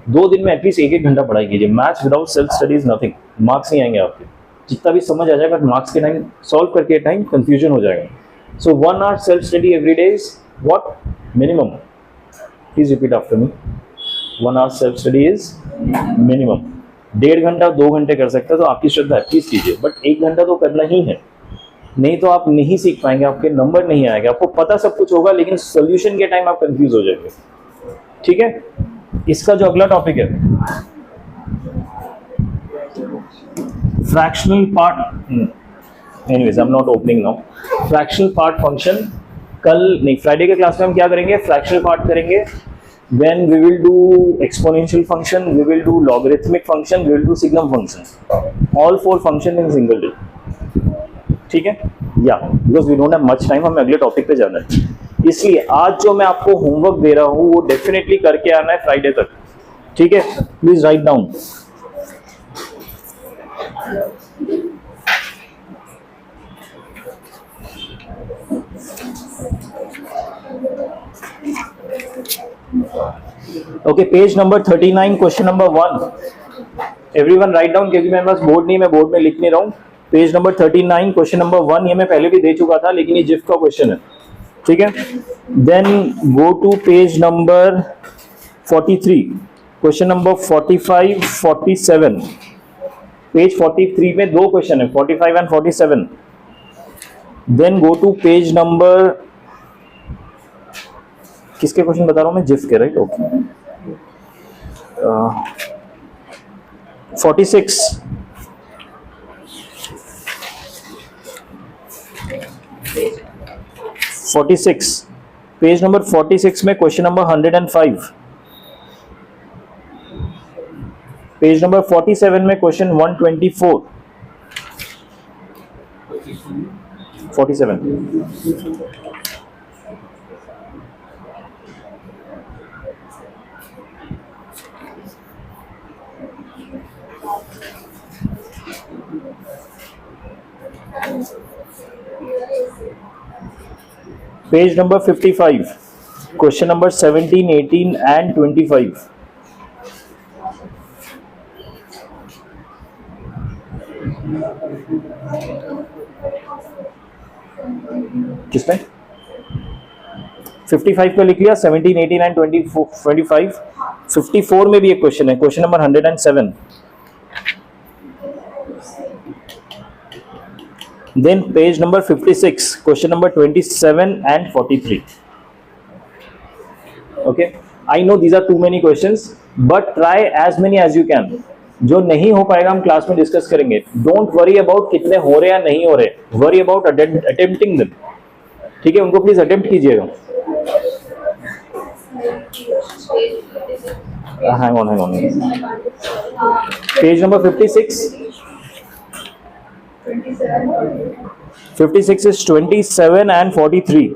2 दिन में एटलीस्ट 1-1 घंटा पढ़ाई कीजिए। Maths without self study is nothing, marks नहीं आएंगे आपके। जितना भी समझ आ जाएगा मार्क्स के टाइम, सॉल्व करके टाइम कंफ्यूजन हो जाएगा। सो 1 hour self study every day is what? Minimum. Please repeat after me. 1 hour self study is minimum. 1.5 घंटा 2 घंटे कर सकते हैं तो आपकी श्रद्धा है, प्लीज कीजिए, बट 1 घंटा तो करना ही है, नहीं तो आप नहीं सीख पाएंगे, आपके नंबर नहीं आएंगे। आपको पता सब कुछ होगा लेकिन सोल्यूशन के टाइम आप कंफ्यूज हो जाएंगे। ठीक है, इसका जो अगला टॉपिक है fractional part, anyways I am not opening now. Fractional part function कल नहीं, फ्राइडे के क्लास में हम क्या करेंगे? फ्रैक्शनल पार्ट करेंगे। Then we will do exponential function, we will do logarithmic function, we will do signum function. All 4 function in single day. ठीक है? या because we don't have much time, हमें अगले टॉपिक पे जाना है। इसलिए आज जो मैं आपको होमवर्क दे रहा हूँ वो डेफिनेटली करके आना है फ्राइडे तक। ठीक है? Please write down. Okay, page number 39, question number 1। Everyone write down, क्योंकि मेरे पास बोर्ड नहीं, मैं बोर्ड में लिख नहीं रहा हूँ। पेज नंबर 39, क्वेश्चन नंबर 1, ये मैं पहले भी दे चुका था लेकिन ये जिफ का क्वेश्चन है। ठीक है, then go to page number 43, question number 45, 47। Page 43 में 2 क्वेश्चन है, 45 and 47। Then go to page number, किसके क्वेश्चन बता रहा हूं मैं? जिफ के, राइट? ओके, 46। 46, पेज नंबर 46 में क्वेश्चन नंबर 105, पेज नंबर 47 में question 124, 47, page number 55, question number 17, 18 and 25, किसमें 55 पे लिख लिया, 17, 18 एंड 25, 54 में भी एक क्वेश्चन है, question number 107, then page number 56, question number 27 and 43. Okay, I know these are too many questions, but try as many as you can. जो नहीं हो पाएगा हम क्लास में डिस्कस करेंगे. Don't worry about कितने हो रहे या नहीं हो रहे. Worry about attempting them. ठीक है, उनको प्लीज अटेम्प्ट कीजिएगा. Hang on. Page number 56. 56 is 27 and 43.